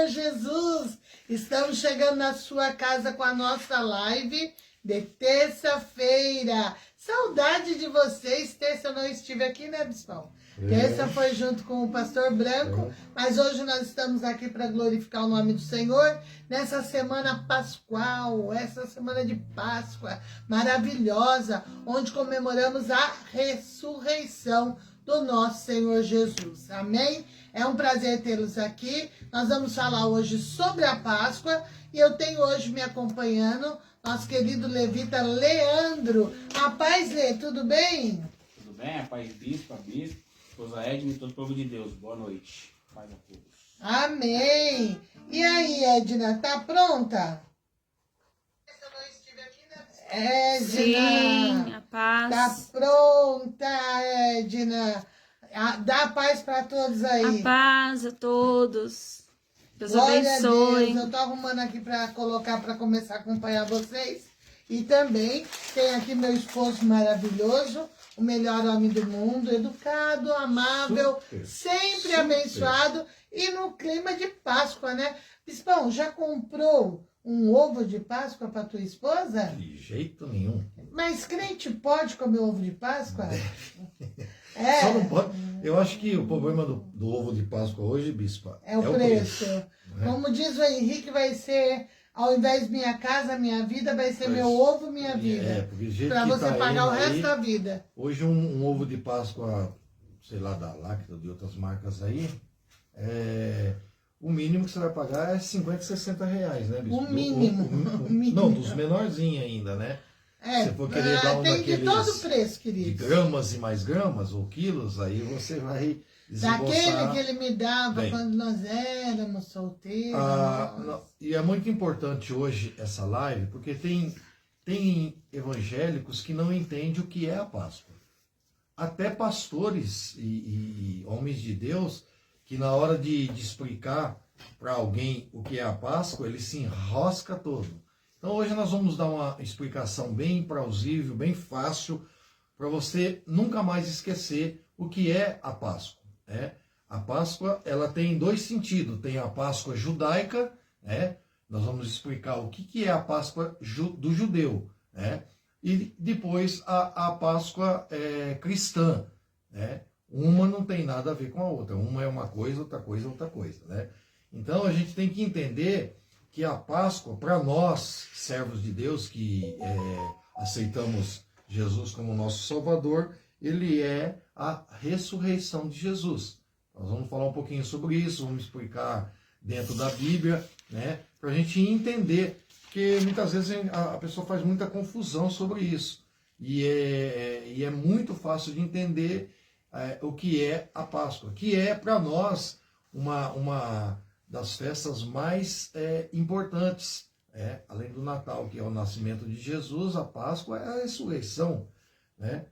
Senhor Jesus! Estamos chegando na sua casa com a nossa live de terça-feira. Saudade de vocês. Terça eu não estive aqui, né, Bispão? Terça foi junto com o pastor Branco, mas hoje nós estamos aqui para glorificar o nome do Senhor, nessa semana pascual, essa semana de Páscoa maravilhosa, onde comemoramos a ressurreição do nosso Senhor Jesus. Amém? É um prazer tê-los aqui. Nós vamos falar hoje sobre a Páscoa e eu tenho hoje me acompanhando nosso querido levita Leandro. A paz, Lê, tudo bem? Tudo bem? A paz, bispo, a bispo, esposa Edna e todo o povo de Deus. Boa noite. Paz a todos. Amém. E aí, Edna, tá pronta? Edna, sim, a paz. Tá pronta, Edna. Dá paz para todos aí. A paz a todos. Deus Glória abençoe. a Deus. Eu tô arrumando aqui para colocar, para começar a acompanhar vocês. E também tem aqui meu esposo maravilhoso, o melhor homem do mundo, educado, amável, sempre abençoado e no clima de Páscoa, né? Bispão, já comprou um ovo de Páscoa para tua esposa? De jeito nenhum. Mas crente pode comer ovo de Páscoa? É. Só não pode. Eu acho que o problema do ovo de Páscoa hoje, bispa, é o preço. Né? Como diz o Henrique, vai ser, ao invés de minha casa, minha vida, vai ser meu ovo, minha vida. Para você pagar o resto da vida. Hoje um ovo de Páscoa, sei lá, da Lacta, de outras marcas aí, o mínimo que você vai pagar é 50, 60 reais, né, bispo? O mínimo. Não, dos menorzinhos ainda, né? Se for querer dar um tem daqueles de todo preço, querido. De gramas e mais gramas, ou quilos, aí você vai desembolsar. Daquele que ele me dava quando nós éramos solteiros. E é muito importante hoje essa live, porque tem evangélicos que não entendem o que é a Páscoa. Até pastores e homens de Deus, que na hora de explicar para alguém o que é a Páscoa, ele se enrosca todo. Então hoje nós vamos dar uma explicação bem plausível, bem fácil, para você nunca mais esquecer o que é a Páscoa. Né? A Páscoa ela tem dois sentidos. Tem a Páscoa judaica, né? Nós vamos explicar o que é a Páscoa do judeu. Né? E depois a Páscoa cristã. Né? Uma não tem nada a ver com a outra. Uma é uma coisa, outra coisa é outra coisa. Né? Então a gente tem que entender que a Páscoa, para nós, servos de Deus, que aceitamos Jesus como nosso Salvador, ele é a ressurreição de Jesus. Nós vamos falar um pouquinho sobre isso, vamos explicar dentro da Bíblia, né, para a gente entender, porque muitas vezes a pessoa faz muita confusão sobre isso. E é muito fácil de entender o que é a Páscoa, que é, para nós, uma das festas mais importantes, além do Natal, que é o nascimento de Jesus, a Páscoa é a ressurreição, né?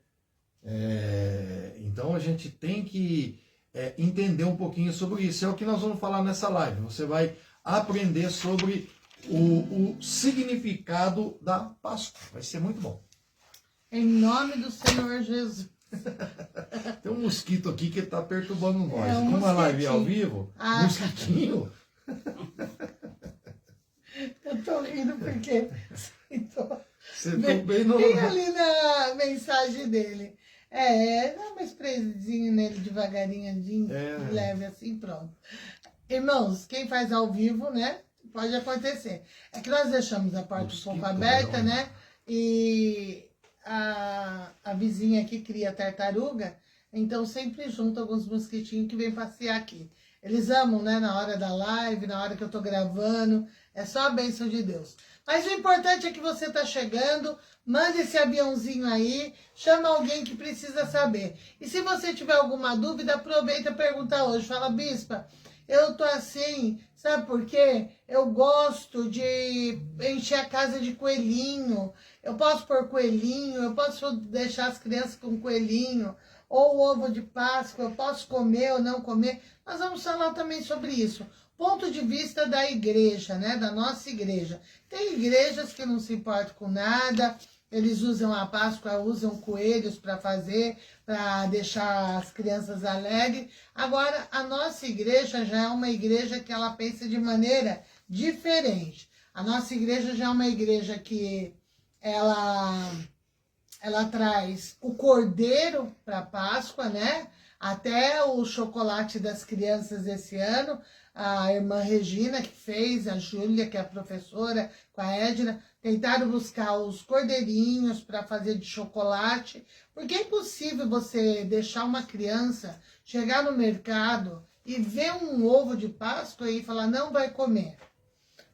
Então a gente tem que entender um pouquinho sobre isso. É o que nós vamos falar nessa live. Você vai aprender sobre o significado da Páscoa. Vai ser muito bom. Em nome do Senhor Jesus. Tem um mosquito aqui que está perturbando nós. Como a live ao vivo, mosquitinho. Eu tô rindo porque você bem no... tem ali na mensagem dele. Dá uma sprayzinho nele devagarinho, leve assim, pronto. Irmãos, quem faz ao vivo, né? Pode acontecer. É que nós deixamos a porta um pouco aberta, né? E a vizinha aqui cria tartaruga, então sempre junta alguns mosquitinhos que vêm passear aqui. Eles amam, né? Na hora da live, na hora que eu tô gravando, é só a bênção de Deus. Mas o importante é que você tá chegando, manda esse aviãozinho aí, chama alguém que precisa saber. E se você tiver alguma dúvida, aproveita e pergunta hoje. Fala, bispa, eu tô assim, sabe por quê? Eu gosto de encher a casa de coelhinho. Eu posso pôr coelhinho, eu posso deixar as crianças com coelhinho, ou ovo de Páscoa, eu posso comer ou não comer. Nós vamos falar também sobre isso. Ponto de vista da igreja, né? Da nossa igreja. Tem igrejas que não se importam com nada, eles usam a Páscoa, usam coelhos para fazer, para deixar as crianças alegres. Agora, a nossa igreja já é uma igreja que ela pensa de maneira diferente. A nossa igreja já é uma igreja que ela traz o cordeiro para a Páscoa, né? Até o chocolate das crianças esse ano, a irmã Regina que fez, a Júlia, que é a professora, com a Edna, tentaram buscar os cordeirinhos para fazer de chocolate, porque é impossível você deixar uma criança chegar no mercado e ver um ovo de Páscoa e falar, não vai comer.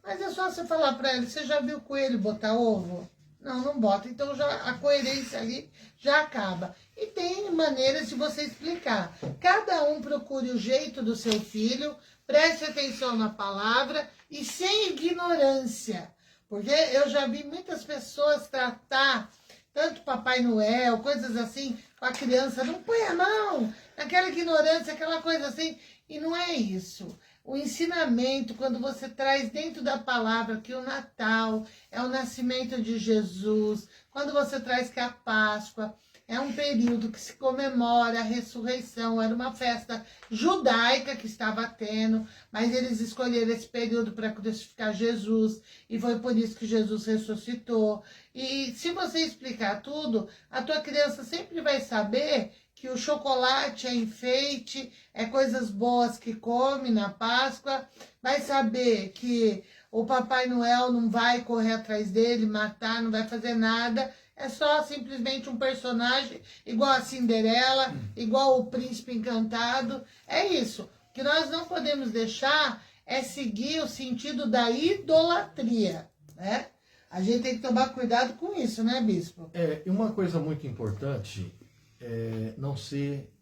Mas é só você falar para ela, você já viu o coelho botar ovo? Não, não bota. Então já a coerência ali já acaba. E tem maneiras de você explicar. Cada um procure o jeito do seu filho, preste atenção na palavra e sem ignorância. Porque eu já vi muitas pessoas tratar tanto Papai Noel, coisas assim, com a criança, não põe a mão, aquela ignorância, aquela coisa assim. E não é isso. O ensinamento, quando você traz dentro da palavra que o Natal é o nascimento de Jesus, quando você traz que a Páscoa é um período que se comemora a ressurreição, era uma festa judaica que estava tendo, mas eles escolheram esse período para crucificar Jesus, e foi por isso que Jesus ressuscitou. E se você explicar tudo, a tua criança sempre vai saber que o chocolate é enfeite, é coisas boas que come na Páscoa, vai saber que o Papai Noel não vai correr atrás dele, matar, não vai fazer nada, é só simplesmente um personagem igual a Cinderela, igual o Príncipe Encantado, é isso. O que nós não podemos deixar é seguir o sentido da idolatria, né? A gente tem que tomar cuidado com isso, né, Bispo? E uma coisa muito importante é não ser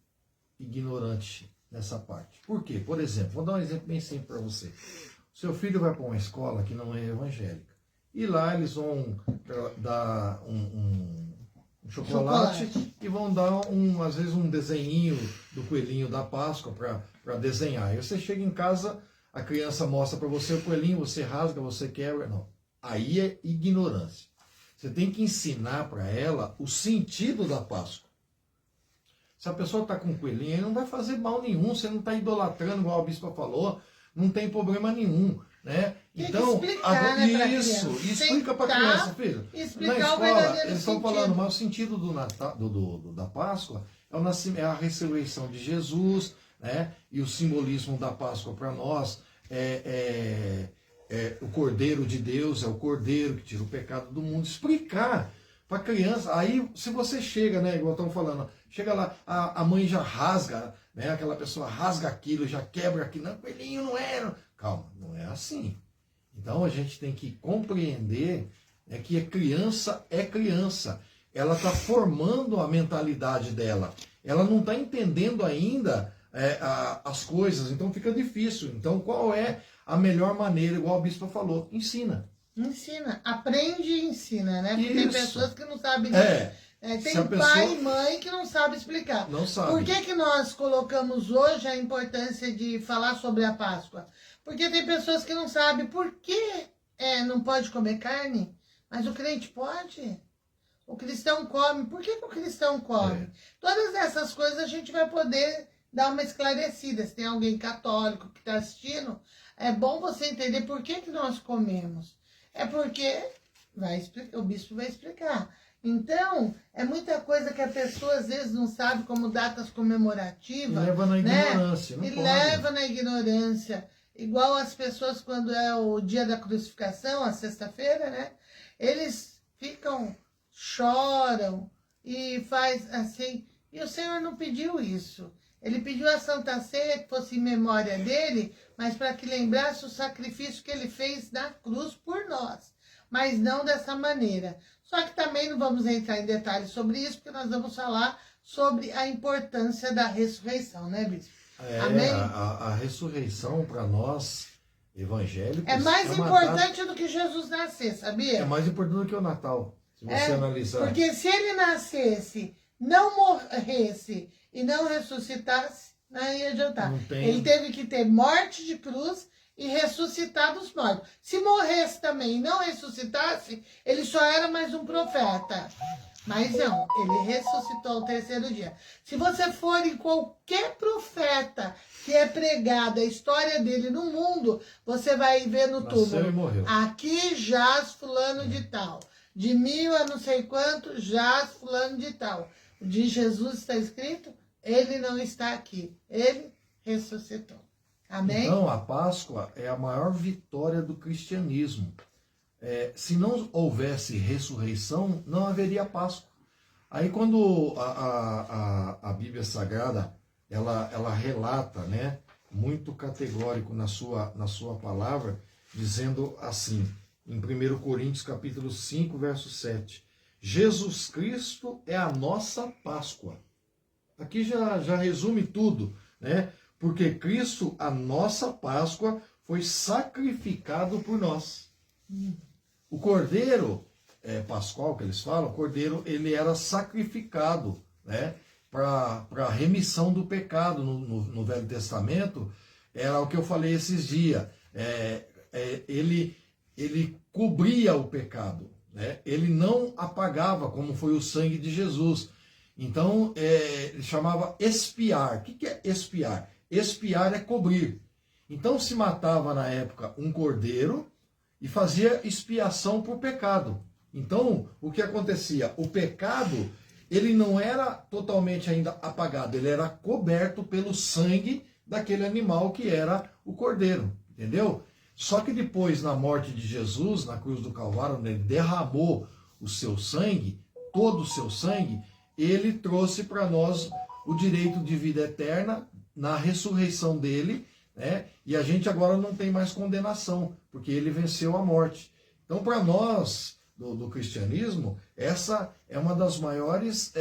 ignorante nessa parte. Por quê? Por exemplo, vou dar um exemplo bem simples para você. Seu filho vai para uma escola que não é evangélica. E lá eles vão dar um chocolate e vão dar, às vezes, um desenhinho do coelhinho da Páscoa para desenhar. E você chega em casa, a criança mostra para você o coelhinho, você rasga, você quebra. Não. Aí é ignorância. Você tem que ensinar para ela o sentido da Páscoa. Se a pessoa está com um coelhinho, ele não vai fazer mal nenhum, você não está idolatrando, igual a bispa falou, não tem problema nenhum. Né? Tem Então, que explicar, né, isso, explica para a criança, filho. Explicar na o escola, verdadeiro eles estão sentido. falando, mas o sentido do Natal, da Páscoa é a ressurreição de Jesus, né? E o simbolismo da Páscoa para nós é o Cordeiro de Deus, é o Cordeiro que tira o pecado do mundo. Explicar para a criança. Aí, se você chega, né, igual estão falando, chega lá, a mãe já rasga, né? Aquela pessoa rasga aquilo, já quebra aquilo. Não, coelhinho não era. Calma, não é assim. Então a gente tem que compreender que a criança é criança. Ela está formando a mentalidade dela. Ela não está entendendo ainda as coisas, então fica difícil. Então qual é a melhor maneira, igual a bispa falou? Ensina. Ensina, aprende e ensina, né? Porque Isso. tem pessoas que não sabem. Tem pai e mãe que não sabe explicar. Não sabe. Por que nós colocamos hoje a importância de falar sobre a Páscoa? Porque tem pessoas que não sabem por que não pode comer carne, mas o crente pode. O cristão come. Por que o cristão come? Todas essas coisas a gente vai poder dar uma esclarecida. Se tem alguém católico que está assistindo, é bom você entender por que nós comemos. É porque o bispo vai explicar. Então, é muita coisa que a pessoa às vezes não sabe, como datas comemorativas. E leva na ignorância, né? não pode. Leva na ignorância. Igual as pessoas quando é o dia da crucificação, a sexta-feira, né? Eles choram e faz assim. E o Senhor não pediu isso. Ele pediu a Santa Ceia que fosse em memória dele, mas para que lembrasse o sacrifício que ele fez na cruz por nós. Mas não dessa maneira. Só que também não vamos entrar em detalhes sobre isso, porque nós vamos falar sobre a importância da ressurreição, né, bispo? Amém? A ressurreição para nós, evangélicos, é mais importante do que Jesus nascer, sabia? É mais importante do que o Natal, se você analisar. Porque se ele nascesse, não morresse e não ressuscitasse, não ia adiantar. Ele teve que ter morte de cruz e ressuscitar dos mortos. Se morresse também e não ressuscitasse, ele só era mais um profeta. Mas não, ele ressuscitou ao terceiro dia. Se você for em qualquer profeta que é pregado a história dele no mundo, você vai ver no Nasceu e túmulo. morreu. Aqui jaz fulano de tal. De 1000 a não sei quanto, jaz fulano de tal. O de Jesus está escrito, ele não está aqui. Ele ressuscitou. Amém? Então, a Páscoa é a maior vitória do cristianismo. Se não houvesse ressurreição, não haveria Páscoa. Aí quando a Bíblia Sagrada, ela relata, né, muito categórico na sua palavra, dizendo assim, em 1 Coríntios capítulo 5, verso 7, Jesus Cristo é a nossa Páscoa. Aqui já resume tudo, né? Porque Cristo, a nossa Páscoa, foi sacrificado por nós. O cordeiro pascual, que eles falam, o cordeiro, ele era sacrificado, né, para a remissão do pecado. No Velho Testamento, era o que eu falei esses dias. Ele cobria o pecado, né? Ele não apagava, como foi o sangue de Jesus. Então, ele chamava expiar. O que é expiar? Expiar é cobrir. Então, se matava na época um cordeiro e fazia expiação por pecado. Então, o que acontecia? O pecado, ele não era totalmente ainda apagado, ele era coberto pelo sangue daquele animal que era o cordeiro, entendeu? Só que depois, na morte de Jesus, na cruz do Calvário, onde ele derramou o seu sangue, todo o seu sangue, ele trouxe para nós o direito de vida eterna na ressurreição dele, né? E a gente agora não tem mais condenação, porque ele venceu a morte. Então, para nós, do cristianismo, essa é uma das maiores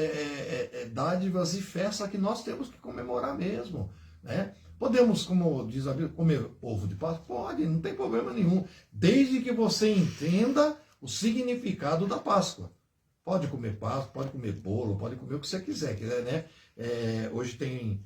dádivas e festas que nós temos que comemorar mesmo, né? Podemos, como diz a Bíblia, comer ovo de Páscoa? Pode, não tem problema nenhum, desde que você entenda o significado da Páscoa. Pode comer Páscoa, pode comer bolo, pode comer o que você quiser, né? Hoje tem...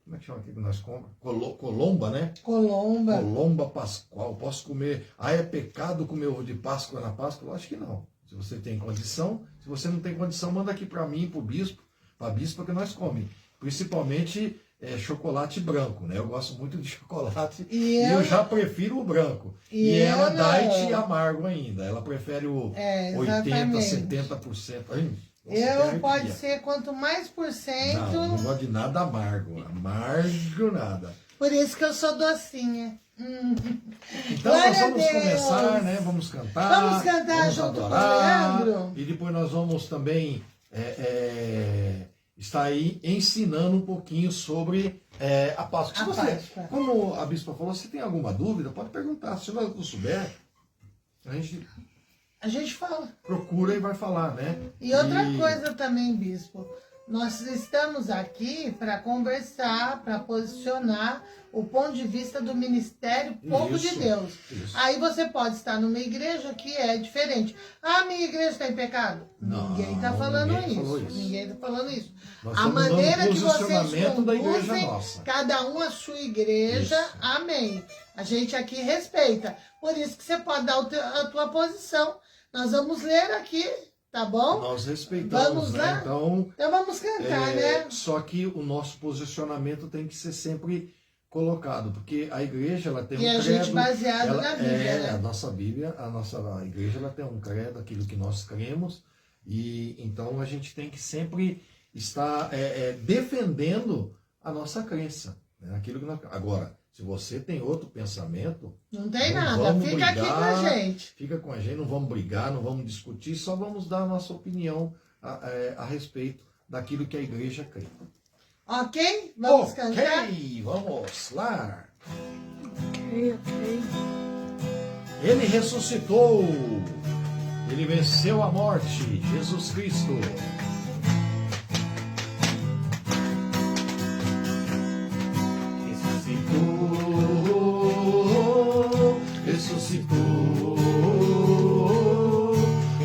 Como é que chama aqui que nós comemos? Colomba, né? Colomba. Colomba pascual. Posso comer... é pecado comer ovo de Páscoa na Páscoa? Eu acho que não. Se você tem condição. Se você não tem condição, manda aqui para mim, para o bispo, para a bispa, que nós comemos. Principalmente chocolate branco, né? Eu gosto muito de chocolate e eu já prefiro o branco. E ela diet amargo ainda. Ela prefere o 80%, 70%. Eu pode ser quanto mais por cento. Não gosto de nada amargo. Amargo nada. Por isso que eu sou docinha. Então nós vamos começar, né? Vamos cantar. Vamos cantar junto adorar, com o Leandro. E depois nós vamos também estar aí ensinando um pouquinho sobre a Páscoa. Como a bispa falou, se tem alguma dúvida, pode perguntar. Se nós não souber, a gente fala. Procura e vai falar, né? E outra coisa também, bispo, nós estamos aqui para conversar, para posicionar o ponto de vista do ministério Povo de Deus. Isso. Aí você pode estar numa igreja que é diferente. Ah, minha igreja está em pecado? Ninguém está falando isso. Ninguém está falando isso. A maneira que vocês conduzem, cada um a sua igreja, isso. Amém. A gente aqui respeita. Por isso que você pode dar a tua posição. Nós vamos ler aqui, tá bom? Nós respeitamos, vamos lá? Né? Então vamos cantar, né? Só que o nosso posicionamento tem que ser sempre colocado, porque a igreja ela tem um credo. E a gente baseado na Bíblia, né? A nossa Bíblia, a nossa igreja, ela tem um credo, aquilo que nós cremos, e então a gente tem que sempre estar defendendo a nossa crença, né? Aquilo que nós... Agora, se você tem outro pensamento... Não tem nada, fica aqui com a gente. Fica com a gente, não vamos brigar, não vamos discutir, só vamos dar a nossa opinião a respeito daquilo que a igreja crê. Ok? Vamos cantar? Ok, vamos lá. Ok. Ele ressuscitou, ele venceu a morte, Jesus Cristo.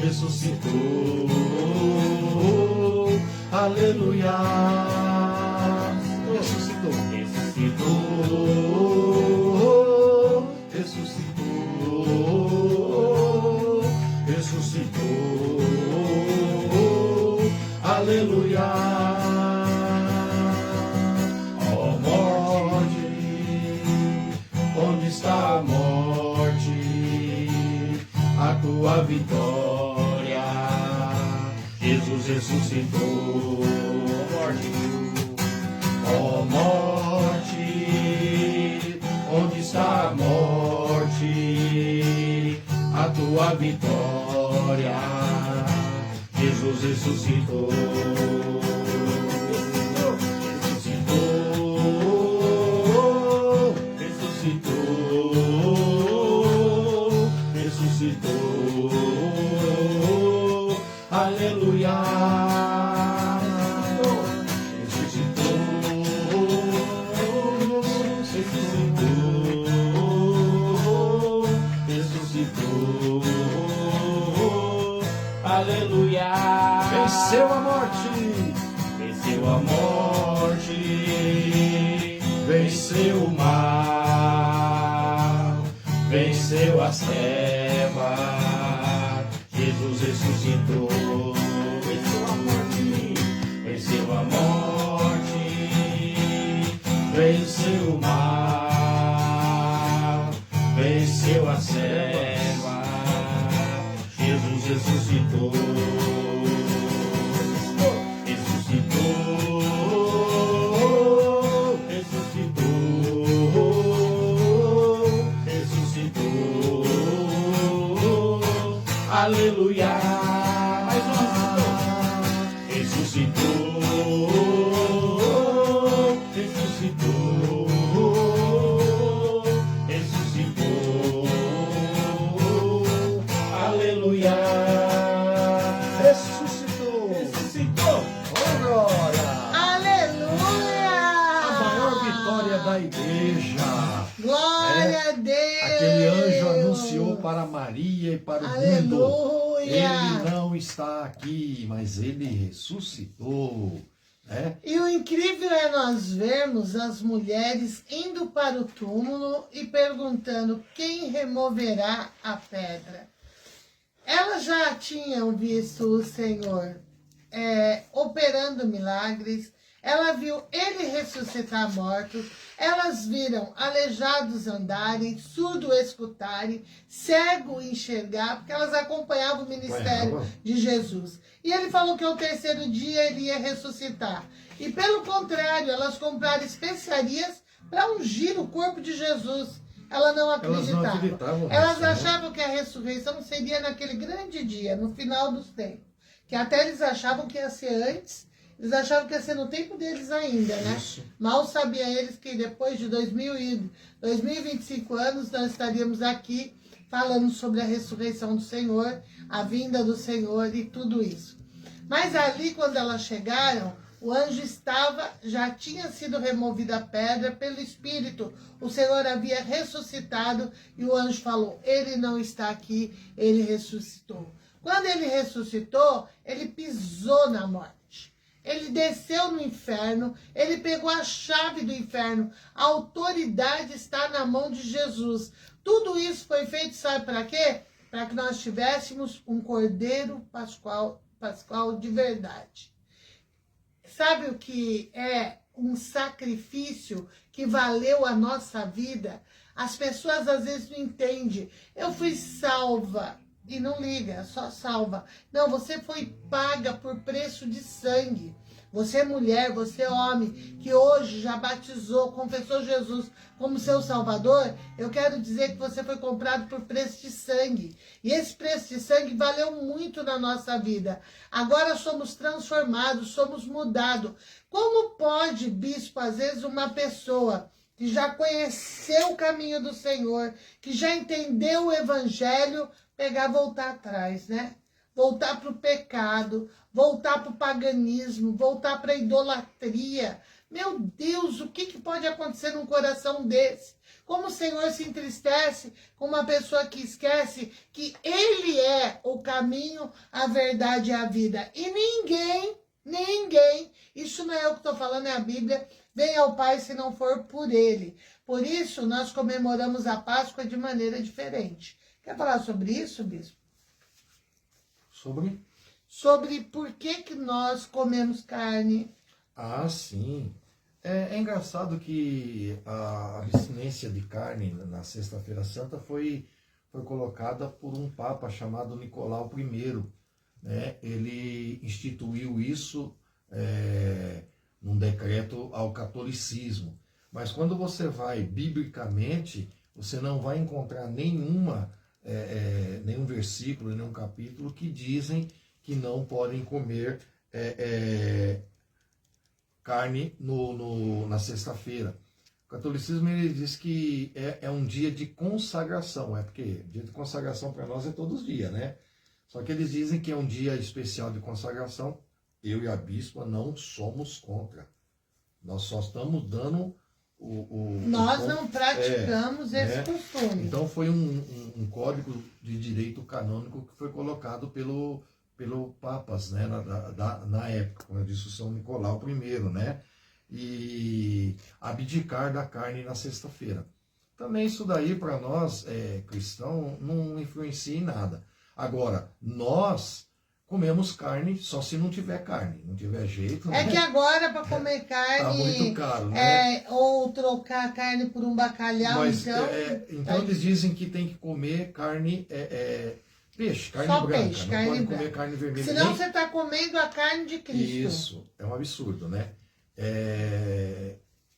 Ressuscitou, aleluia, ressuscitou, aleluia. Ó morte, onde está a morte? A tua vitória, Jesus ressuscitou. Ó morte, onde está a morte? A tua vitória, Jesus ressuscitou. Ressuscitou, ressuscitou, ressuscitou. Aleluia. Aleluia. Venceu a morte. Venceu a morte. Venceu o mal. Venceu as trevas. Jesus ressuscitou. Venceu a morte. Venceu a morte. Venceu o mal. Venceu as trevas. Jesus ressuscitou, ressuscitou, ressuscitou, ressuscitou, aleluia. Mais uma ressuscitou, ressuscitou, ressuscitou, aleluia. Ressuscitou. Ressuscitou. Oh, glória. Aleluia. A maior vitória da igreja. Glória a Deus. Aquele anjo anunciou para Maria e para o mundo. Aleluia. Ele não está aqui, mas ele ressuscitou. Né? E o incrível é nós vermos as mulheres indo para o túmulo e perguntando quem removerá a pedra. Elas já tinham visto o Senhor operando milagres, ela viu ele ressuscitar mortos, elas viram aleijados andarem, surdo escutarem, cego enxergar, porque elas acompanhavam o ministério de Jesus. E ele falou que ao terceiro dia ele ia ressuscitar. E pelo contrário, elas compraram especiarias para ungir o corpo de Jesus. Elas não acreditavam. Elas achavam que a ressurreição seria naquele grande dia, no final dos tempos. Que até eles achavam que ia ser antes, eles achavam que ia ser no tempo deles ainda, né? Isso. Mal sabiam eles que depois de 2025 anos nós estaríamos aqui falando sobre a ressurreição do Senhor, a vinda do Senhor e tudo isso. Mas ali, quando elas chegaram, o anjo já tinha sido removida a pedra pelo Espírito. O Senhor havia ressuscitado e o anjo falou, ele não está aqui, ele ressuscitou. Quando ele ressuscitou, ele pisou na morte. Ele desceu no inferno, ele pegou a chave do inferno. A autoridade está na mão de Jesus. Tudo isso foi feito, sabe para quê? Para que nós tivéssemos um cordeiro pascual de verdade. Sabe o que é um sacrifício que valeu a nossa vida? As pessoas às vezes não entendem. Eu fui salva. E não liga, só salva. Não, você foi paga por preço de sangue. Você é mulher, você é homem, que hoje já batizou, confessou Jesus como seu Salvador. Eu quero dizer que você foi comprado por preço de sangue. E esse preço de sangue valeu muito na nossa vida. Agora somos transformados, somos mudados. Como pode, bispo, às vezes uma pessoa que já conheceu o caminho do Senhor, que já entendeu o Evangelho, voltar atrás, né? Voltar para o pecado, voltar para o paganismo, voltar para a idolatria. Meu Deus, o que pode acontecer num coração desse? Como o Senhor se entristece com uma pessoa que esquece que Ele é o caminho, a verdade e a vida. E ninguém, isso não é eu que estou falando, é a Bíblia, vem ao Pai se não for por Ele. Por isso, nós comemoramos a Páscoa de maneira diferente. Quer falar sobre isso, bispo? sobre por que nós comemos carne. Ah, sim. É engraçado que a abstinência de carne na Sexta-feira Santa foi colocada por um papa chamado Nicolau I. Né? Ele instituiu isso num decreto ao catolicismo. Mas quando você vai biblicamente, você não vai encontrar nenhum versículo, nenhum capítulo que dizem que não podem comer carne na sexta-feira. O catolicismo ele diz que é um dia de consagração, porque dia de consagração para nós é todos os dias, né? Só que eles dizem que é um dia especial de consagração. Eu e a bispa não somos contra. Nós só estamos dando nós não praticamos esse costume. Então foi um código de direito canônico que foi colocado pelo Papas, né, na época, como eu disse, o São Nicolau I, né, e abdicar da carne na sexta-feira. Também isso daí, para nós, cristãos, não influencia em nada. Agora, nós comemos carne só se não tiver carne, não tiver jeito. É, né? Que agora, para comer carne, tá muito caro, né? Ou trocar a carne por um bacalhau, mas, então eles dizem que tem que comer carne... Peixe, carne só branca, peixe, não carne pode branca. Comer carne vermelha. Senão você está comendo a carne de Cristo. Isso, é um absurdo, né?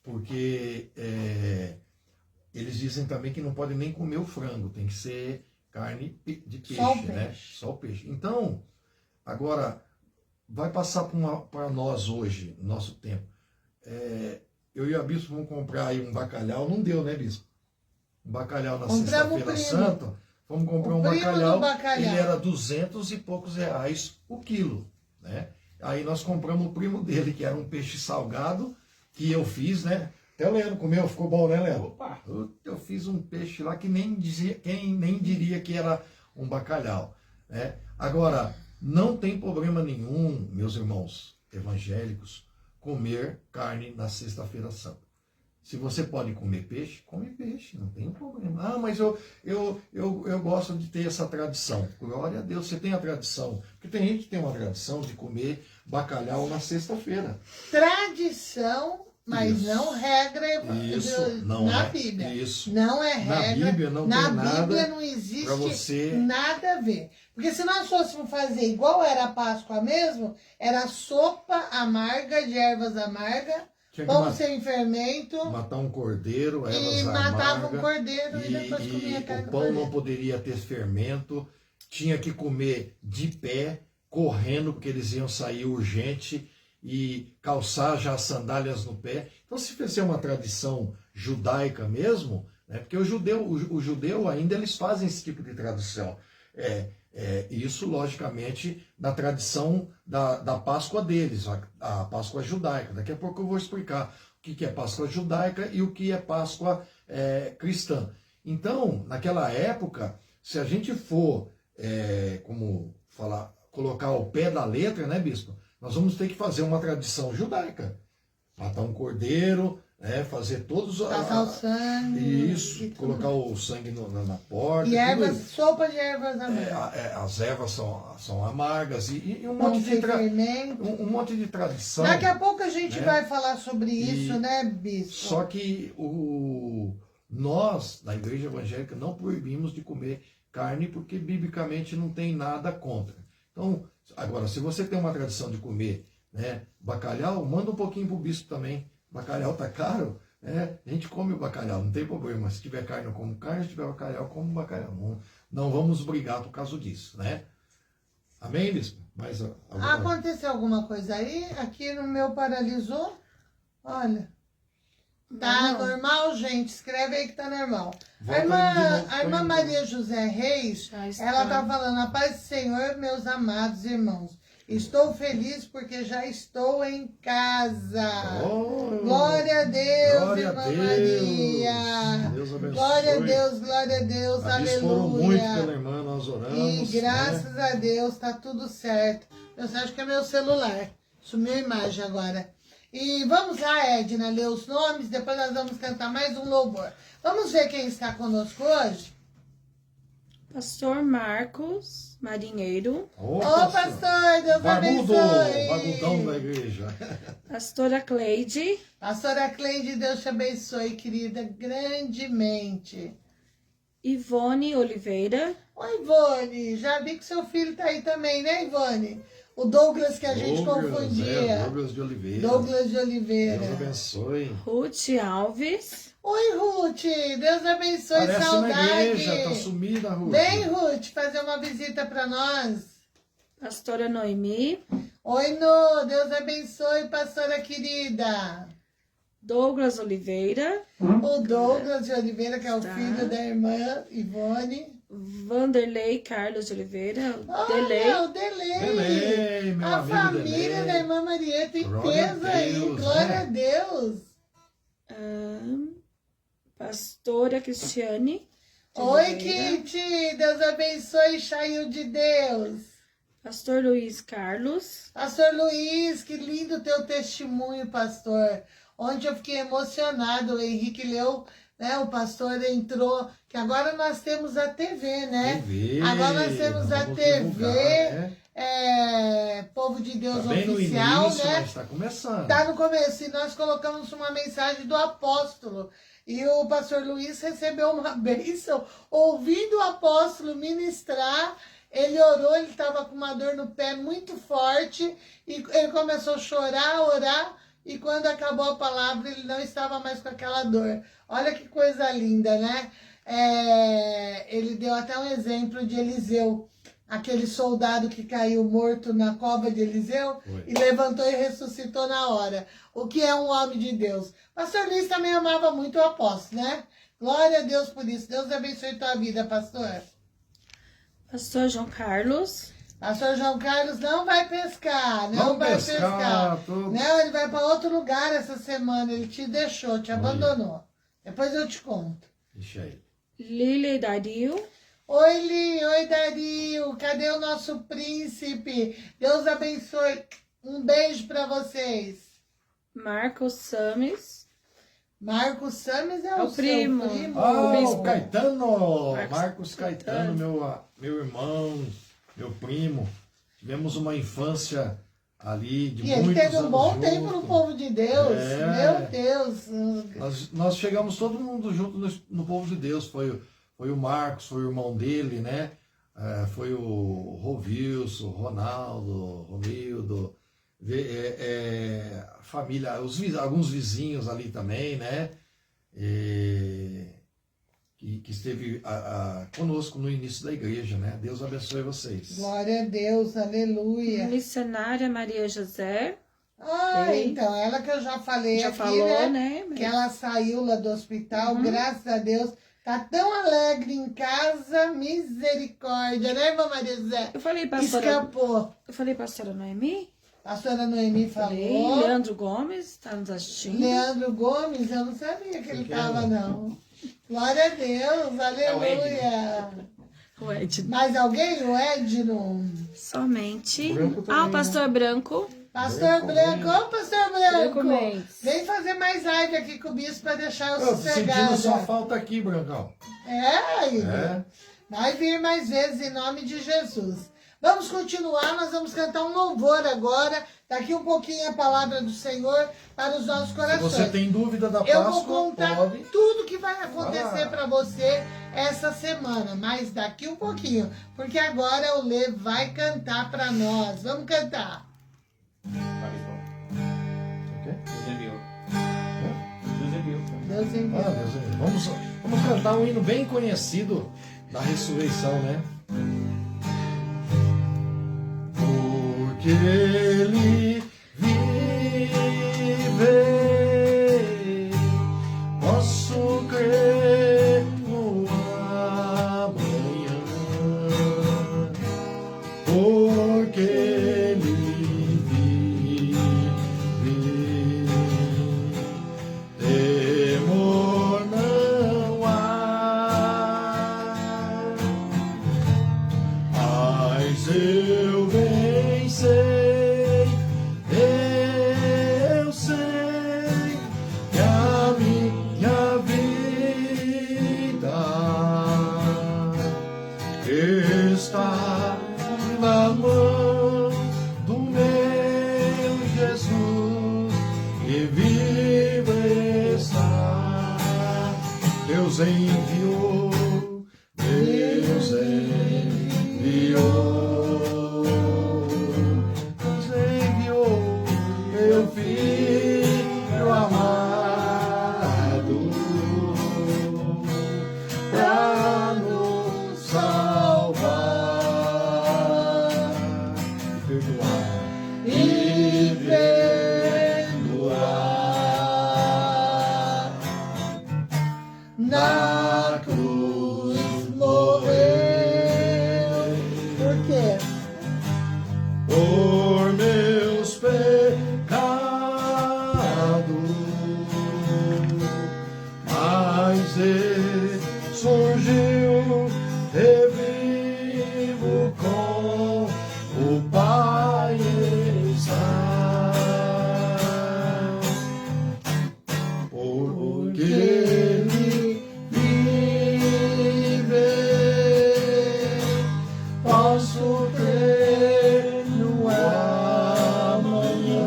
Porque eles dizem também que não pode nem comer o frango, tem que ser carne de peixe, só o peixe. Né? Só o peixe. Então, agora, vai passar para nós hoje, no nosso tempo. Eu e a Bispo vamos comprar aí um bacalhau, não deu, né, Bispo? Um bacalhau na Sexta-feira Santa. Vamos comprar um bacalhau, ele era 200 e poucos reais o quilo, né? Aí nós compramos o primo dele, que era um peixe salgado, que eu fiz, né? Até o Leandro comeu, ficou bom, né, Leandro? Opa! Eu fiz um peixe lá que quem nem diria que era um bacalhau, né? Agora, não tem problema nenhum, meus irmãos evangélicos, comer carne na Sexta-feira Santa. Se você pode comer peixe, come peixe, não tem problema. Ah, mas eu gosto de ter essa tradição. Glória a Deus, você tem a tradição. Porque tem gente que tem uma tradição de comer bacalhau na sexta-feira. Tradição, mas isso. Não regra na Bíblia. Isso. Não é regra. Na Bíblia não tem nada. Na Bíblia não existe você... nada a ver. Porque se nós fôssemos fazer igual era a Páscoa mesmo, era sopa amarga de ervas amargas, pão sem fermento. Matar um cordeiro, e matava um cordeiro e depois comia carne. O pão não poderia ter fermento, tinha que comer de pé, correndo, porque eles iam sair urgente e calçar já as sandálias no pé. Então, se fizer uma tradição judaica mesmo, né, porque o judeu ainda eles fazem esse tipo de tradição. Isso, logicamente, na tradição da Páscoa deles, a Páscoa judaica. Daqui a pouco eu vou explicar o que é Páscoa judaica e o que é Páscoa cristã. Então, naquela época, se a gente for, colocar ao pé da letra, né, bispo? Nós vamos ter que fazer uma tradição judaica. Matar um cordeiro, fazer todos... Passar o sangue. Isso, colocar o sangue na porta. E ervas, sopa de ervas amargas. As ervas são amargas e um monte de tradição. Daqui a pouco a gente vai falar sobre isso, né, bispo? Só que nós, na Igreja Evangélica, não proibimos de comer carne porque biblicamente não tem nada contra. Então, agora, se você tem uma tradição de comer bacalhau, manda um pouquinho pro bispo também. Bacalhau tá caro, a gente come o bacalhau, não tem problema. Se tiver carne, eu como carne, se tiver bacalhau, eu como bacalhau. Não vamos brigar por causa disso, né? Amém, bispo? Aconteceu alguma coisa aí? Aqui no meu paralisou? Olha. Tá normal, gente? Escreve aí que tá normal. A irmã Maria José Reis, ela tá falando, a paz do Senhor, meus amados irmãos. Estou feliz porque já estou em casa. Glória a Deus, irmã Maria. Deus abençoe. Glória a Deus, aleluia. Foram muito pela irmã, nós oramos. E graças a Deus tá tudo certo. Eu acho que é meu celular. Sumiu a imagem agora. E vamos lá, Edna, ler os nomes, depois nós vamos cantar mais um louvor. Vamos ver quem está conosco hoje? Pastor Marcos Marinheiro. Ô, pastor, Deus Barbudo, abençoe. bagudão da igreja. Pastora Cleide. Pastora Cleide, Deus te abençoe, querida, grandemente. Ivone Oliveira. Oi, Ivone, já vi que seu filho tá aí também, né, Ivone? O Douglas que a gente confundia. Douglas de Oliveira. Douglas de Oliveira. Deus abençoe. Ruth Alves. Oi, Ruth, Deus abençoe, Parece saudade. na igreja, tá sumida, Ruth. Vem, Ruth, fazer uma visita para nós. Pastora Noemi. Oi, No, Deus abençoe, pastora querida. Douglas Oliveira. O Douglas de Oliveira, que é o Tá. filho da irmã Ivone. Vanderlei Carlos de Oliveira. Olha, o Delei. Delei, meu A amigo família Delei. da irmã Marieta em Glória a peso aí. Deus, Glória né? a Deus. Pastora Cristiane. de Oi, Oliveira. Kitty. Deus abençoe, Chail de Deus. Pastor Luiz Carlos. Pastor Luiz, que lindo teu testemunho, pastor. Ontem eu fiquei emocionado. O Henrique leu, né? O pastor entrou, que agora nós temos a TV, né? TV, Agora nós temos a vamos TV, divulgar, né? Povo de Deus Tá bem Oficial, no início, né? mas tá começando. Tá no começo, e nós colocamos uma mensagem do apóstolo. E o pastor Luiz recebeu uma bênção, ouvindo o apóstolo ministrar. Ele orou, ele estava com uma dor no pé muito forte, e ele começou a chorar, orar, e quando acabou a palavra, ele não estava mais com aquela dor. Olha que coisa linda, né? Ele deu até um exemplo de Eliseu, aquele soldado que caiu morto na cova de Eliseu. Foi. E levantou e ressuscitou na hora. O que é um homem de Deus? Pastor Luiz também amava muito o apóstolo, né? Glória a Deus por isso. Deus abençoe tua vida, pastor. Pastor João Carlos. Pastor João Carlos não vai pescar, não Vamos vai pescar, pescar. tudo. Não, ele vai para outro lugar essa semana. Ele te deixou, te abandonou. Depois eu te conto. Deixa aí. Lília e Dario. Oi, Li, oi, Dario. Cadê o nosso príncipe? Deus abençoe. Um beijo para vocês. Marcos Sames. Marcos Sames é o o primo. seu primo. Ah, bispo. o Caetano! Marcos Marcos Caetano, meu irmão, meu primo. Tivemos uma infância ali de E ele muitos teve um anos bom junto. tempo no povo de Deus. É. Meu Deus. Nós chegamos todo mundo junto no povo de Deus. Foi o Marcos, foi o irmão dele, né? Foi o Rovilson, Ronaldo, Romildo, família, alguns vizinhos ali também, né? Que esteve conosco no início da igreja, né? Deus abençoe vocês. Glória a Deus, aleluia. Missionária Maria José. Ah, então, ela que eu já falei Já aqui, falou, né? né? Que ela saiu lá do hospital, Uhum. graças a Deus. Tá tão alegre em casa, misericórdia, né, irmã Maria José? Eu falei, pastora. Escapou. Eu falei, pastora Noemi. A senhora Noemi Falei, falou. Leandro Gomes, tá nos assistindo. Leandro Gomes, eu não sabia que ele tava, não. Glória a Deus, aleluia. O Ed. Mais alguém? O Edno? Somente. Branco também, O pastor Branco. Pastor Branco, ô pastor Branco Branco. Mendes. Vem fazer mais live aqui com o bispo para deixar eu Eu tô sentindo sua sossegada. falta aqui, Brancão. Igor. Vai vir mais vezes em nome de Jesus. Vamos continuar, nós vamos cantar um louvor agora. Daqui um pouquinho a palavra do Senhor para os nossos Se corações. você tem dúvida da Eu vou Páscoa, contar pode. tudo que vai acontecer Vai lá. para você essa semana, mas daqui um pouquinho, porque agora o Lê vai cantar para nós. Vamos cantar. Deus enviou. Deus enviou. Deus enviou. Deus, vamos cantar um hino bem conhecido da ressurreição, né? Porque ele vive, posso crer no amanhã. Porque ele vive, temor não há. Mas eu bem sei, eu sei perdoar e perdoar. Na cruz morreu. Por quê? por meus pecados, mas ele surgiu revivo com o Pai está, porque ele vive, posso crer no amanhã,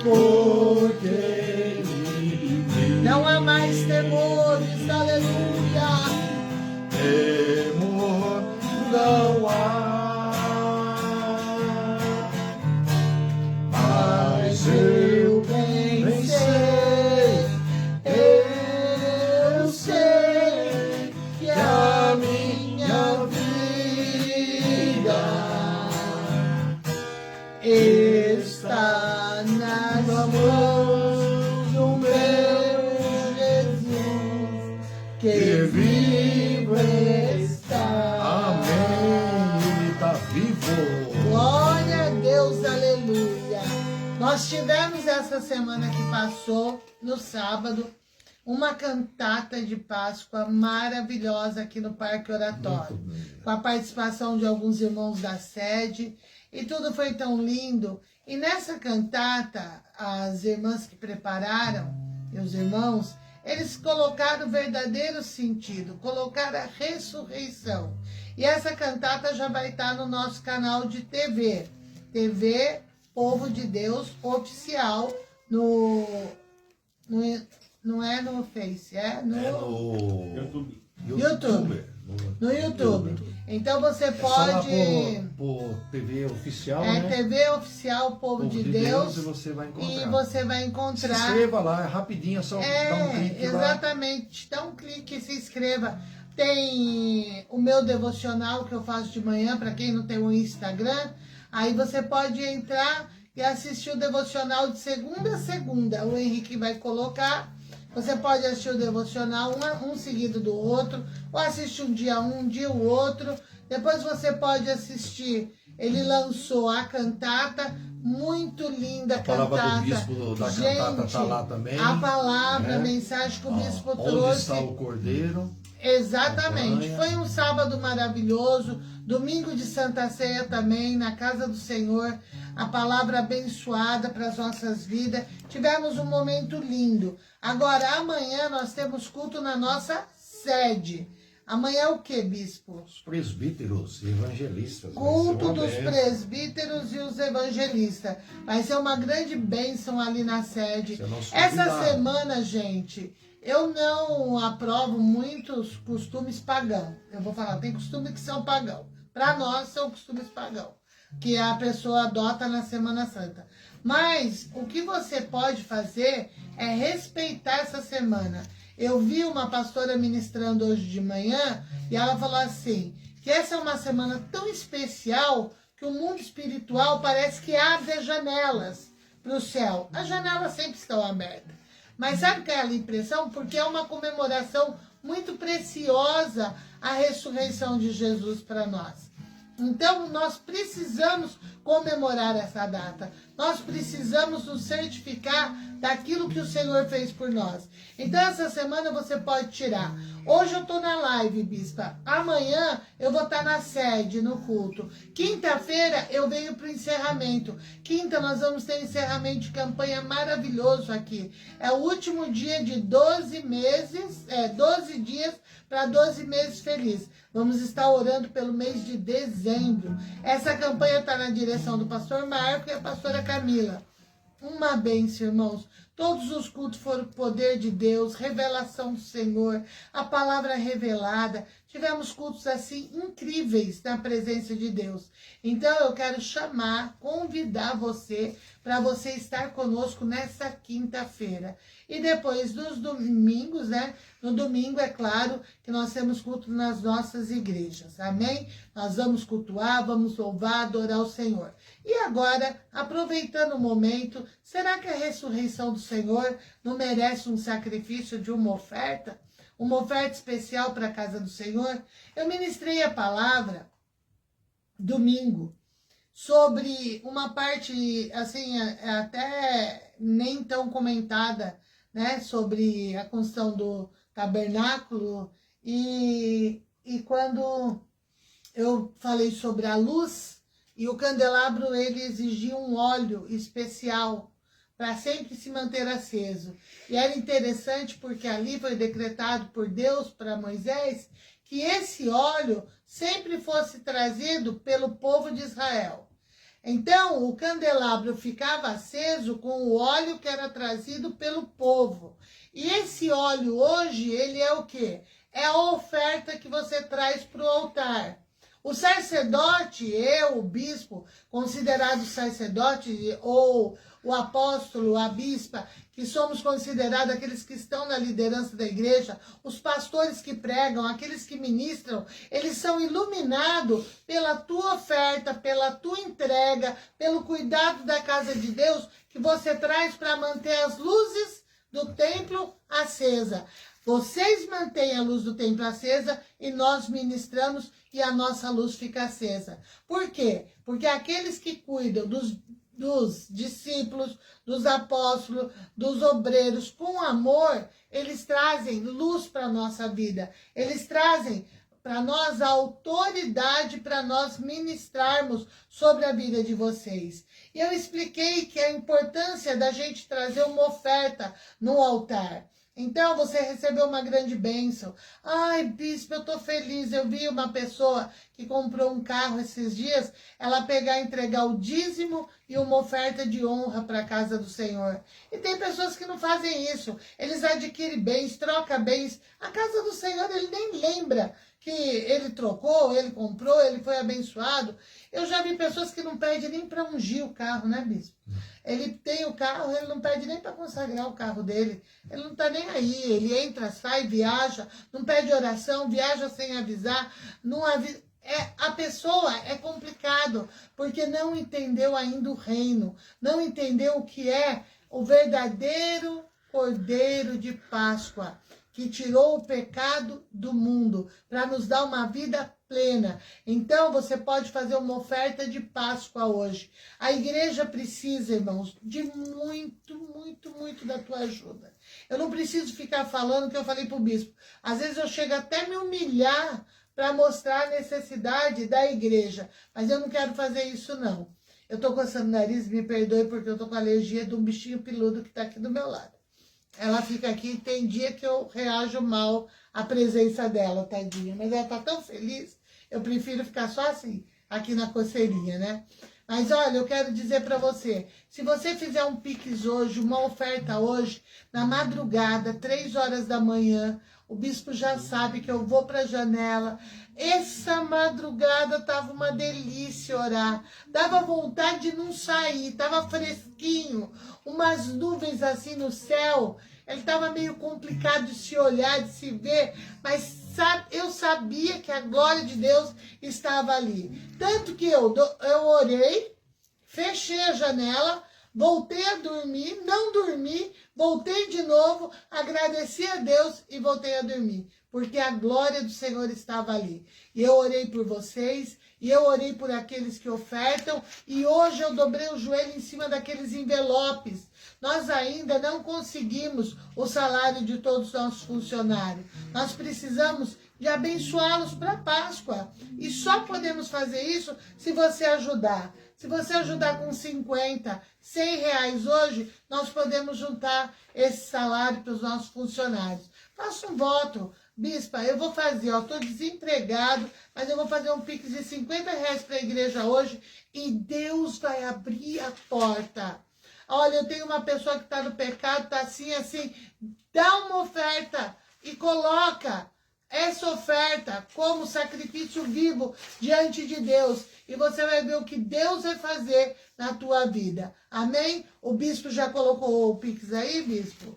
porque ele vive. Não há mais temores, aleluia. Temor não há, mas eu bem sei que a minha vida está nas mãos do meu Jesus, que vivo está. Amém, ele está vivo. Glória a Deus, aleluia. Nós tivemos essa semana que passou, no sábado, uma cantata de Páscoa maravilhosa aqui no Parque Oratório, com a participação de alguns irmãos da sede, e tudo foi tão lindo. E nessa cantata, as irmãs que prepararam, e os irmãos, eles colocaram o verdadeiro sentido, colocaram a ressurreição. E essa cantata já vai estar no nosso canal de TV, TV Povo de Deus Oficial, não é no Face, é no YouTube. YouTube. No YouTube. Então você Pode... pode... É só por TV oficial, É né? TV Oficial Povo de Deus. E você vai encontrar. E você vai Se encontrar. inscreva lá, é rapidinho, é só dar um clique lá. Exatamente. Dá um clique e se inscreva. Tem o meu devocional que eu faço de manhã, para quem não tem o Instagram. Aí você pode entrar e assistir o devocional de segunda a segunda. O Henrique vai colocar. Você pode assistir o devocional um seguido do outro, ou assistir um dia o outro. Depois você pode assistir, ele lançou a cantata, muito linda a cantata. A palavra do bispo da cantata está lá também. A palavra, a né? mensagem que o bispo Onde trouxe. está o cordeiro? Exatamente. Acompanha. Foi um sábado maravilhoso, domingo de Santa Ceia também, na casa do Senhor, a palavra abençoada para as nossas vidas. Tivemos um momento lindo. Agora, amanhã nós temos culto na nossa sede. Amanhã é o que, bispo? Os presbíteros e evangelistas. Culto Vai ser uma dos bênção. presbíteros e os evangelistas. Vai ser uma grande bênção ali na sede. Você é nosso Essa convidado. semana, gente, eu não aprovo muitos costumes pagãos. Eu vou falar, tem costumes que são pagãos. Para nós, são costumes pagãos, que a pessoa adota na Semana Santa. Mas o que você pode fazer é respeitar essa semana. Eu vi uma pastora ministrando hoje de manhã e ela falou assim, que essa é uma semana tão especial que o mundo espiritual parece que abre as janelas para o céu. As janelas sempre estão abertas. Mas sabe qual é a impressão? Porque é uma comemoração muito preciosa a ressurreição de Jesus para nós. Então, nós precisamos comemorar essa data. Nós precisamos nos certificar daquilo que o Senhor fez por nós. Então, essa semana você pode tirar. Hoje eu estou na live, bispa. Amanhã eu vou estar na sede, no culto. Quinta-feira eu venho para o encerramento. Quinta nós vamos ter encerramento de campanha maravilhoso aqui. É o último dia de 12 meses, 12 dias para 12 meses felizes. Vamos estar orando pelo mês de dezembro. Essa campanha está na direção do pastor Marco e a pastora Camila. Uma bênção, irmãos. Todos os cultos foram poder de Deus, revelação do Senhor, a palavra revelada. Tivemos cultos assim incríveis na presença de Deus. Então eu quero convidar você para você estar conosco nessa quinta-feira. E depois dos domingos, né? No domingo, é claro, que nós temos culto nas nossas igrejas. Amém? Nós vamos cultuar, vamos louvar, adorar o Senhor. E agora, aproveitando o momento, será que a ressurreição do Senhor não merece um sacrifício de uma oferta? Uma oferta especial para a casa do Senhor? Eu ministrei a palavra domingo sobre uma parte, assim, até nem tão comentada, né, sobre a construção do tabernáculo, e quando eu falei sobre a luz, e o candelabro, ele exigia um óleo especial para sempre se manter aceso. E era interessante porque ali foi decretado por Deus para Moisés que esse óleo sempre fosse trazido pelo povo de Israel. Então, o candelabro ficava aceso com o óleo que era trazido pelo povo. E esse óleo hoje, ele é o quê? É a oferta que você traz para o altar. O sacerdote, o bispo, considerado sacerdote, ou o apóstolo, a bispa, que somos considerados aqueles que estão na liderança da igreja, os pastores que pregam, aqueles que ministram, eles são iluminados pela tua oferta, pela tua entrega, pelo cuidado da casa de Deus que você traz para manter as luzes do templo acesa. Vocês mantêm a luz do templo acesa e nós ministramos e a nossa luz fica acesa. Por quê? Porque aqueles que cuidam dos discípulos, dos apóstolos, dos obreiros com amor, eles trazem luz para a nossa vida. Eles trazem para nós a autoridade para nós ministrarmos sobre a vida de vocês. E eu expliquei que a importância da gente trazer uma oferta no altar. Então, você recebeu uma grande bênção. Ai, bispo, eu estou feliz. Eu vi uma pessoa que comprou um carro esses dias, ela pegar e entregar o dízimo e uma oferta de honra para a casa do Senhor. E tem pessoas que não fazem isso. Eles adquirem bens, trocam bens. A casa do Senhor, ele nem lembra que ele trocou, ele comprou, ele foi abençoado. Eu já vi pessoas que não pedem nem para ungir o carro, né, bispo? Ele tem o carro, ele não pede nem para consagrar o carro dele. Ele não está nem aí. Ele entra, sai, viaja, não pede oração, viaja sem avisar. Não avisa. A pessoa é complicado, porque não entendeu ainda o reino. Não entendeu o que é o verdadeiro Cordeiro de Páscoa, que tirou o pecado do mundo para nos dar uma vida plena. Então, você pode fazer uma oferta de Páscoa hoje. A igreja precisa, irmãos, de muito da tua ajuda. Eu não preciso ficar falando o que eu falei para o bispo. Às vezes eu chego até a me humilhar para mostrar a necessidade da igreja. Mas eu não quero fazer isso, não. Eu estou coçando o nariz, me perdoe, porque eu estou com alergia de um bichinho peludo que está aqui do meu lado. Ela fica aqui e tem dia que eu reajo mal à presença dela, tadinha. Mas ela tá tão feliz, eu prefiro ficar só assim, aqui na coceirinha, né? Mas olha, eu quero dizer para você, se você fizer um Pix hoje, uma oferta hoje, na madrugada, 3 horas da manhã, o bispo já sabe que eu vou para a janela. Essa madrugada tava uma delícia orar. Dava vontade de não sair, tava fresquinho. Umas nuvens assim no céu. Ele tava meio complicado de se olhar, de se ver, mas eu sabia que a glória de Deus estava ali. Tanto que eu orei, fechei a janela, voltei a dormir, não dormi, voltei de novo, agradeci a Deus e voltei a dormir. Porque a glória do Senhor estava ali. E eu orei por vocês, e eu orei por aqueles que ofertam, e hoje eu dobrei o joelho em cima daqueles envelopes. Nós ainda não conseguimos o salário de todos os nossos funcionários. Nós precisamos de abençoá-los para Páscoa. E só podemos fazer isso se você ajudar. Se você ajudar com 50, 100 reais hoje, nós podemos juntar esse salário para os nossos funcionários. Faça um voto. Bispa, eu vou fazer, estou desempregado, mas eu vou fazer um Pix de 50 reais para a igreja hoje e Deus vai abrir a porta. olha, eu tenho uma pessoa que está no pecado, está assim, assim. Dá uma oferta e coloca essa oferta como sacrifício vivo diante de Deus. E você vai ver o que Deus vai fazer na tua vida. Amém? O bispo já colocou o Pix aí, bispo?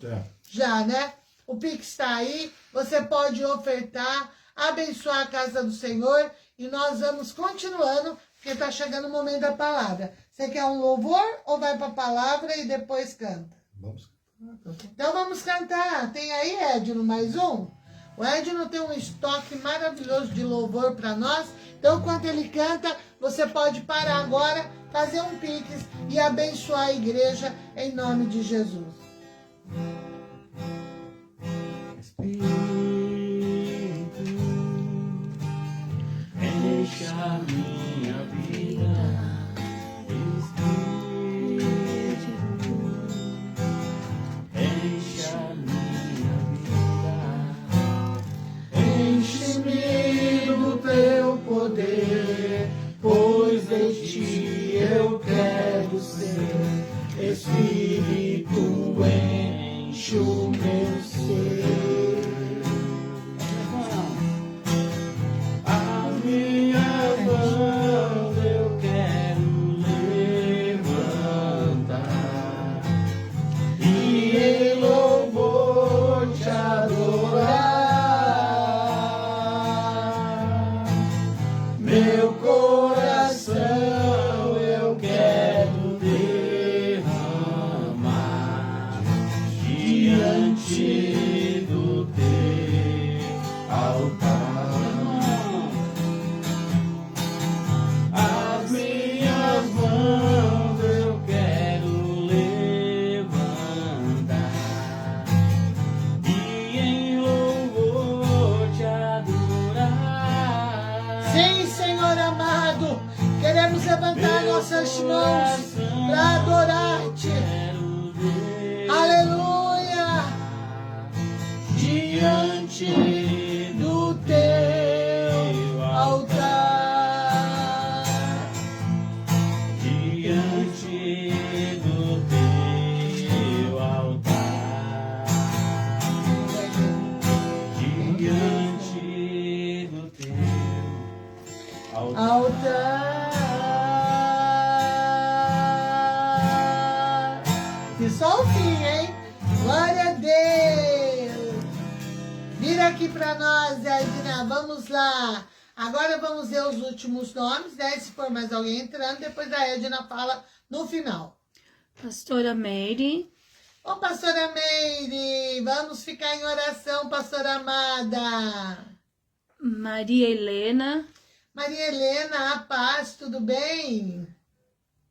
Já, né? O Pix está aí. Você pode ofertar, abençoar a casa do Senhor. E nós vamos continuando, porque está chegando o momento da palavra. Você quer um louvor ou vai para a palavra e depois canta? Vamos. Então vamos cantar. Tem aí, Edno, mais um? O Edno tem um estoque maravilhoso de louvor para nós. Então, enquanto ele canta, você pode parar agora, fazer um pix e abençoar a igreja em nome de Jesus. Espírito, enche a minha vida. Espírito, enche a minha vida. Enche-me do teu poder, pois de ti eu quero ser. Espírito, enche o meu ser. As minhas mãos eu quero levantar e em louvor te adorar. Meu coração eu quero derramar diante do teu altar. As minhas mãos eu quero levantar e em louvor te adorar. Sim, Senhor amado, queremos levantar nossas mãos para adorar-te. Aleluia! Diante Do teu altar. diante do teu altar, diante do teu altar. Altar. E só o fim, hein? Glória a Deus. Vira aqui para nós, Edna. Vamos lá. Agora vamos ver os últimos nomes, né? Se for mais alguém entrando, depois a Edna fala no final. Pastora Meire, Ô, pastora Meire, vamos ficar em oração, pastora amada. Maria Helena, Maria Helena, a paz, tudo bem?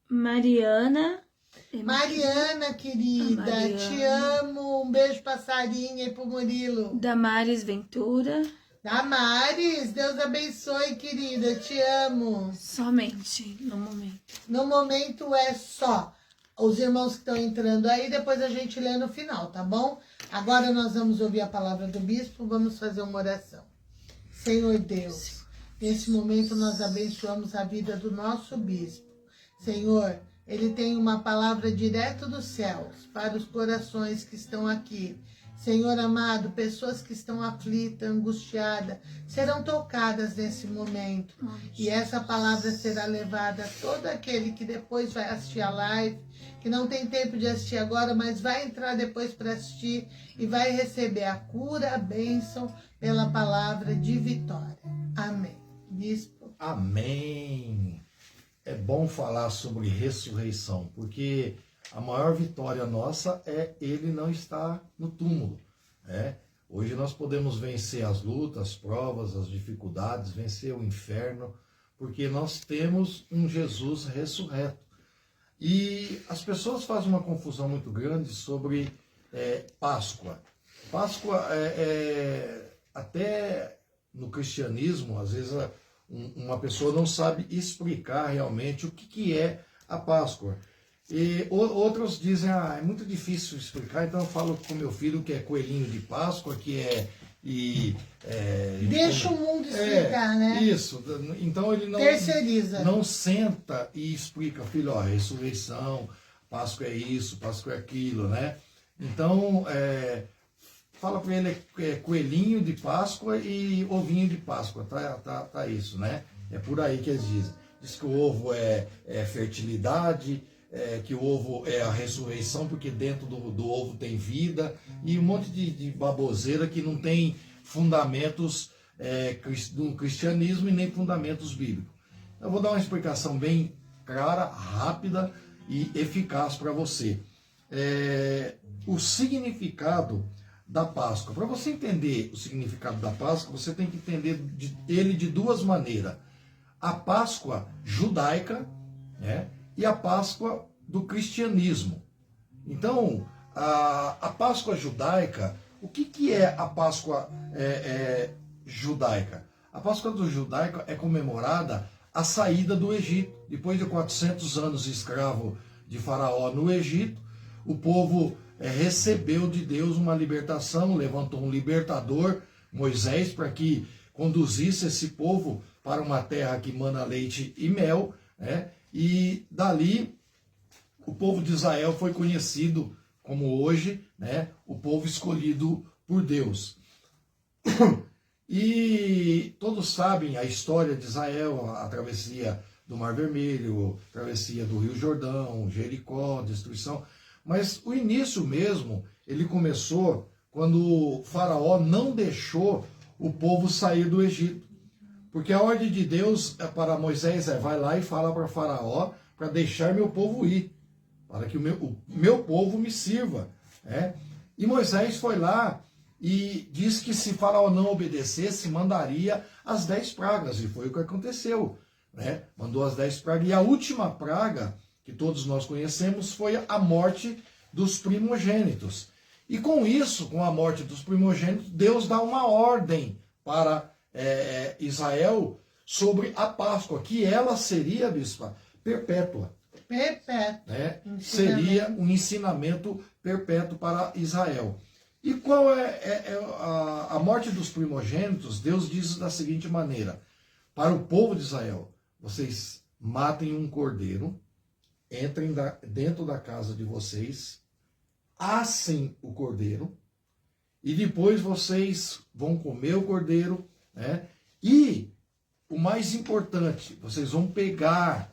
Mariana, Mariana, querida, Mariana. te amo. Um beijo pra Sarinha e pro Murilo. Damares Ventura, Damares, Deus abençoe, querida, te amo. somente no momento. No momento é só os irmãos que estão entrando aí, depois a gente lê no final, tá bom? Agora nós vamos ouvir a palavra do bispo, vamos fazer uma oração. Senhor Deus, nesse momento nós abençoamos a vida do nosso bispo. Senhor, ele tem uma palavra direto dos céus para os corações que estão aqui. Senhor amado, pessoas que estão aflitas, angustiadas, serão tocadas nesse momento. E essa palavra será levada a todo aquele que depois vai assistir a live, que não tem tempo de assistir agora, mas vai entrar depois para assistir e vai receber a cura, a bênção pela palavra de vitória. Amém. Bispo. Amém. É bom falar sobre ressurreição, porque a maior vitória nossa é ele não estar no túmulo. Hoje nós podemos vencer as lutas, as provas, as dificuldades, vencer o inferno, porque nós temos um Jesus ressurreto. E as pessoas fazem uma confusão muito grande sobre Páscoa. Páscoa até no cristianismo, às vezes uma pessoa não sabe explicar realmente o que é a Páscoa. E outros dizem, é muito difícil explicar, então eu falo com meu filho que é coelhinho de Páscoa, que Deixa o mundo explicar, né? Isso, então ele Terceiriza. não senta e explica, filho, a ressurreição, Páscoa é isso, Páscoa é aquilo, né? Então, fala para ele coelhinho de Páscoa e ovinho de Páscoa, tá isso, né? É por aí que eles dizem. Diz que o ovo é fertilidade, que o ovo é a ressurreição, porque dentro do ovo tem vida, e um monte de baboseira que não tem fundamentos do cristianismo e nem fundamentos bíblicos. Eu vou dar uma explicação bem clara, rápida e eficaz para você. O significado da Páscoa. Para você entender o significado da Páscoa, você tem que entender ele de duas maneiras. A Páscoa judaica, né, e a Páscoa do cristianismo. Então, a Páscoa judaica, o que é a Páscoa judaica? A Páscoa do judaico é comemorada a saída do Egito. Depois de 400 anos escravo de Faraó no Egito, o povo recebeu de Deus uma libertação, levantou um libertador, Moisés, para que conduzisse esse povo para uma terra que mana leite e mel, né? E dali o povo de Israel foi conhecido como hoje, né, o povo escolhido por Deus. E todos sabem a história de Israel, a travessia do Mar Vermelho, a travessia do Rio Jordão, Jericó, destruição. Mas o início mesmo, ele começou quando o Faraó não deixou o povo sair do Egito. Porque a ordem de Deus para Moisés vai lá e fala para Faraó para deixar meu povo ir, para que o meu povo me sirva. E Moisés foi lá e disse que se Faraó não obedecesse, mandaria as 10 pragas. E foi o que aconteceu. Mandou as 10 pragas. E a última praga, que todos nós conhecemos, foi a morte dos primogênitos. E com isso, com a morte dos primogênitos, Deus dá uma ordem para Israel sobre a Páscoa, que ela seria, bispa, perpétua. Perpétua. Seria um ensinamento perpétuo para Israel. E qual a morte dos primogênitos? Deus diz da seguinte maneira: para o povo de Israel, vocês matem um cordeiro, entrem dentro da casa de vocês, assem o cordeiro, e depois vocês vão comer o cordeiro, e o mais importante, vocês vão pegar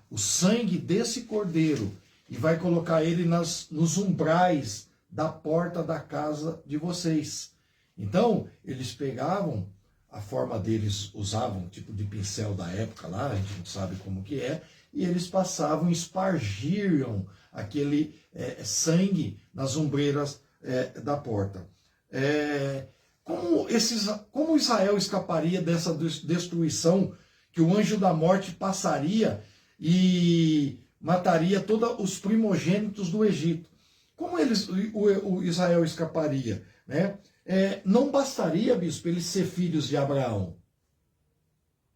o sangue desse cordeiro e vai colocar ele nos umbrais da porta da casa de vocês. Então, eles pegavam, a forma deles usavam um tipo de pincel da época lá, a gente não sabe como que é, e eles passavam, espargiam aquele sangue nas ombreiras da porta. Como Israel escaparia dessa destruição que o anjo da morte passaria e mataria todos os primogênitos do Egito? Como o Israel escaparia? Não bastaria, bispo, eles ser filhos de Abraão.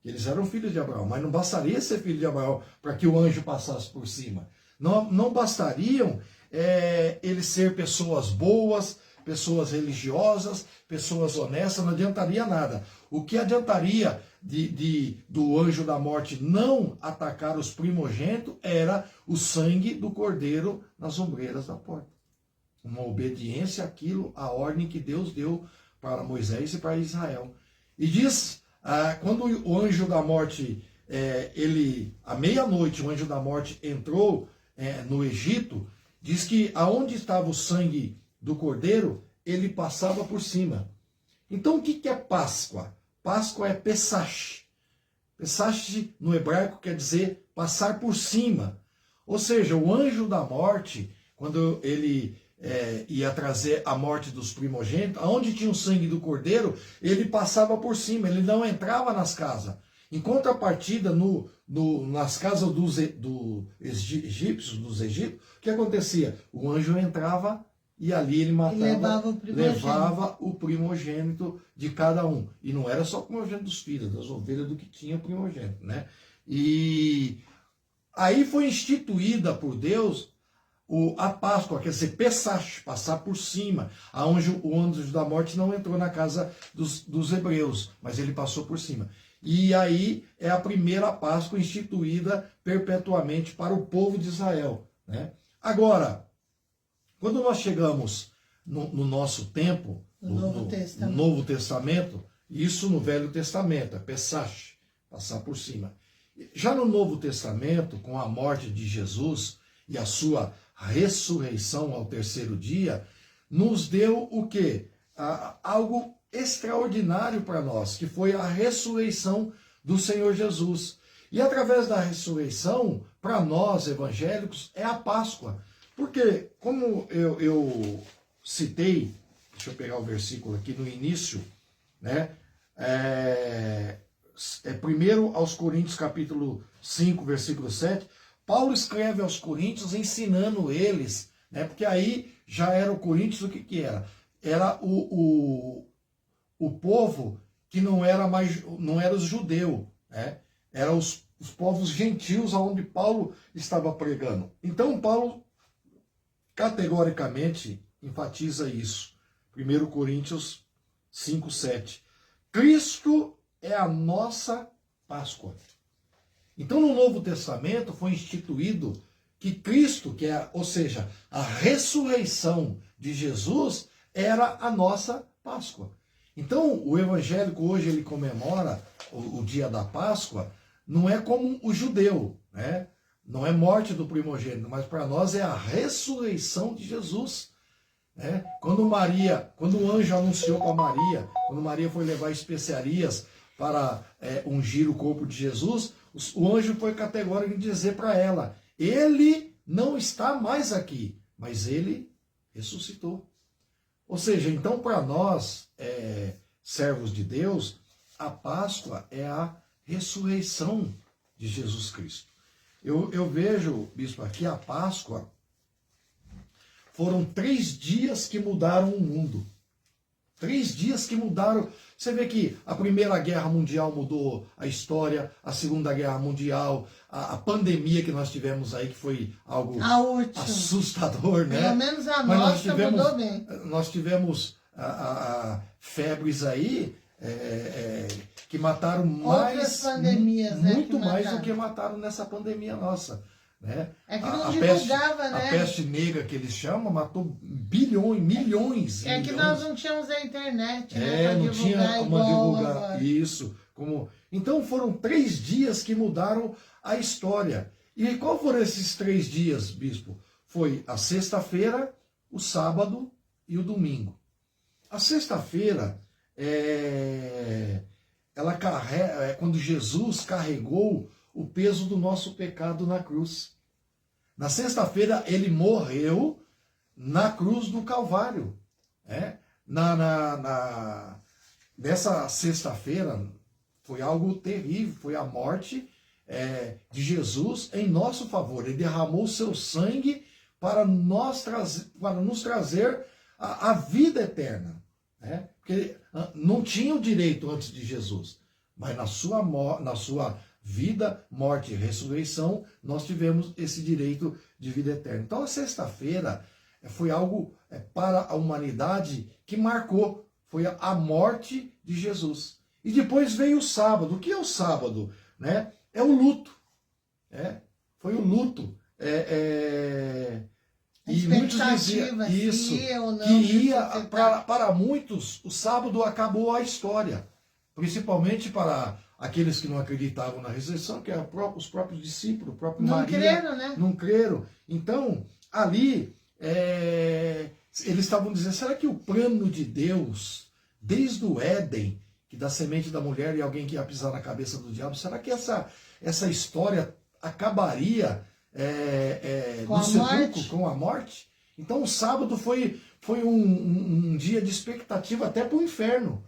Eles eram filhos de Abraão, mas não bastaria ser filho de Abraão para que o anjo passasse por cima. Não bastariam eles ser pessoas boas, pessoas religiosas, pessoas honestas, não adiantaria nada. O que adiantaria do anjo da morte não atacar os primogênitos era o sangue do cordeiro nas ombreiras da porta. Uma obediência àquilo, à ordem que Deus deu para Moisés e para Israel. E diz, quando o anjo da morte, à meia-noite, o anjo da morte entrou no Egito, diz que aonde estava o sangue do cordeiro, ele passava por cima. Então o que é Páscoa? Páscoa é Pesach. Pesach no hebraico quer dizer passar por cima. Ou seja, o anjo da morte, quando ele ia trazer a morte dos primogênitos, aonde tinha o sangue do cordeiro, ele passava por cima, ele não entrava nas casas. Em contrapartida, nas casas dos egípcios, dos egípcios, o que acontecia? O anjo entrava e ali ele matava, levava o primogênito de cada um. E não era só o primogênito dos filhos, das ovelhas, do que tinha primogênito, E aí foi instituída por Deus a Páscoa, quer dizer, Pesach, passar por cima, aonde o anjo da morte não entrou na casa dos hebreus, mas ele passou por cima. E aí é a primeira Páscoa instituída perpetuamente para o povo de Israel. né? Agora, quando nós chegamos no nosso tempo, no Novo Testamento, isso no Velho Testamento, é Pesach, passar por cima. Já no Novo Testamento, com a morte de Jesus e a sua ressurreição ao terceiro dia, nos deu o quê? Algo extraordinário para nós, que foi a ressurreição do Senhor Jesus. E através da ressurreição, para nós evangélicos, é a Páscoa. Porque, como eu citei, deixa eu pegar o versículo aqui no início, né? Primeiro aos Coríntios, capítulo 5, versículo 7, Paulo escreve aos Coríntios ensinando eles, né? Porque aí já era o Coríntios, o que era? Era o povo que não era os judeus, né? Eram os povos gentios aonde Paulo estava pregando. Então Paulo categoricamente enfatiza isso. 1 Coríntios 5, 7. Cristo é a nossa Páscoa. Então no Novo Testamento foi instituído que Cristo, ou seja, a ressurreição de Jesus, era a nossa Páscoa. Então o evangélico hoje ele comemora o dia da Páscoa, não é como o judeu, né? Não é morte do primogênito, mas para nós é a ressurreição de Jesus. Né? Quando o anjo anunciou para Maria, quando Maria foi levar especiarias para ungir o corpo de Jesus, o anjo foi categórico em dizer para ela, ele não está mais aqui, mas ele ressuscitou. Ou seja, então para nós, servos de Deus, a Páscoa é a ressurreição de Jesus Cristo. Eu vejo, bispo, aqui a Páscoa foram 3 dias que mudaram o mundo. 3 dias que mudaram. Você vê que a Primeira Guerra Mundial mudou a história, a Segunda Guerra Mundial, a pandemia que nós tivemos aí, que foi algo assustador, né? Pelo menos a nossa mudou bem. Nós tivemos febres aí que mataram outras pandemias, muito mais do que mataram nessa pandemia nossa. Né? É que não divulgava, né? A peste negra que eles chamam matou milhões. É que nós não tínhamos a internet, né? Não tinha como divulgar isso. Então foram 3 dias que mudaram a história. E qual foram esses 3 dias, bispo? Foi a sexta-feira, o sábado e o domingo. A sexta-feira ela quando Jesus carregou o peso do nosso pecado na cruz. Na sexta-feira ele morreu na cruz do Calvário. Nessa sexta-feira foi algo terrível, foi a morte de Jesus em nosso favor. Ele derramou o seu sangue para nos trazer a vida eterna. Porque não tinha o direito antes de Jesus, mas na sua vida, morte e ressurreição, nós tivemos esse direito de vida eterna. Então a sexta-feira foi algo para a humanidade que marcou, foi a morte de Jesus. E depois veio o sábado. O que é o sábado? Né? É o luto. Foi o luto. E muitos diziam isso, que ia, para muitos, o sábado acabou a história. Principalmente para aqueles que não acreditavam na ressurreição, que eram os próprios discípulos, o próprio Maria. Não creram, né? Não creram. Então, ali, eles estavam dizendo, será que o plano de Deus, desde o Éden, que da semente da mulher e alguém que ia pisar na cabeça do diabo, será que essa história acabaria no sepulcro, com a morte? Então o sábado foi um dia de expectativa até para o inferno.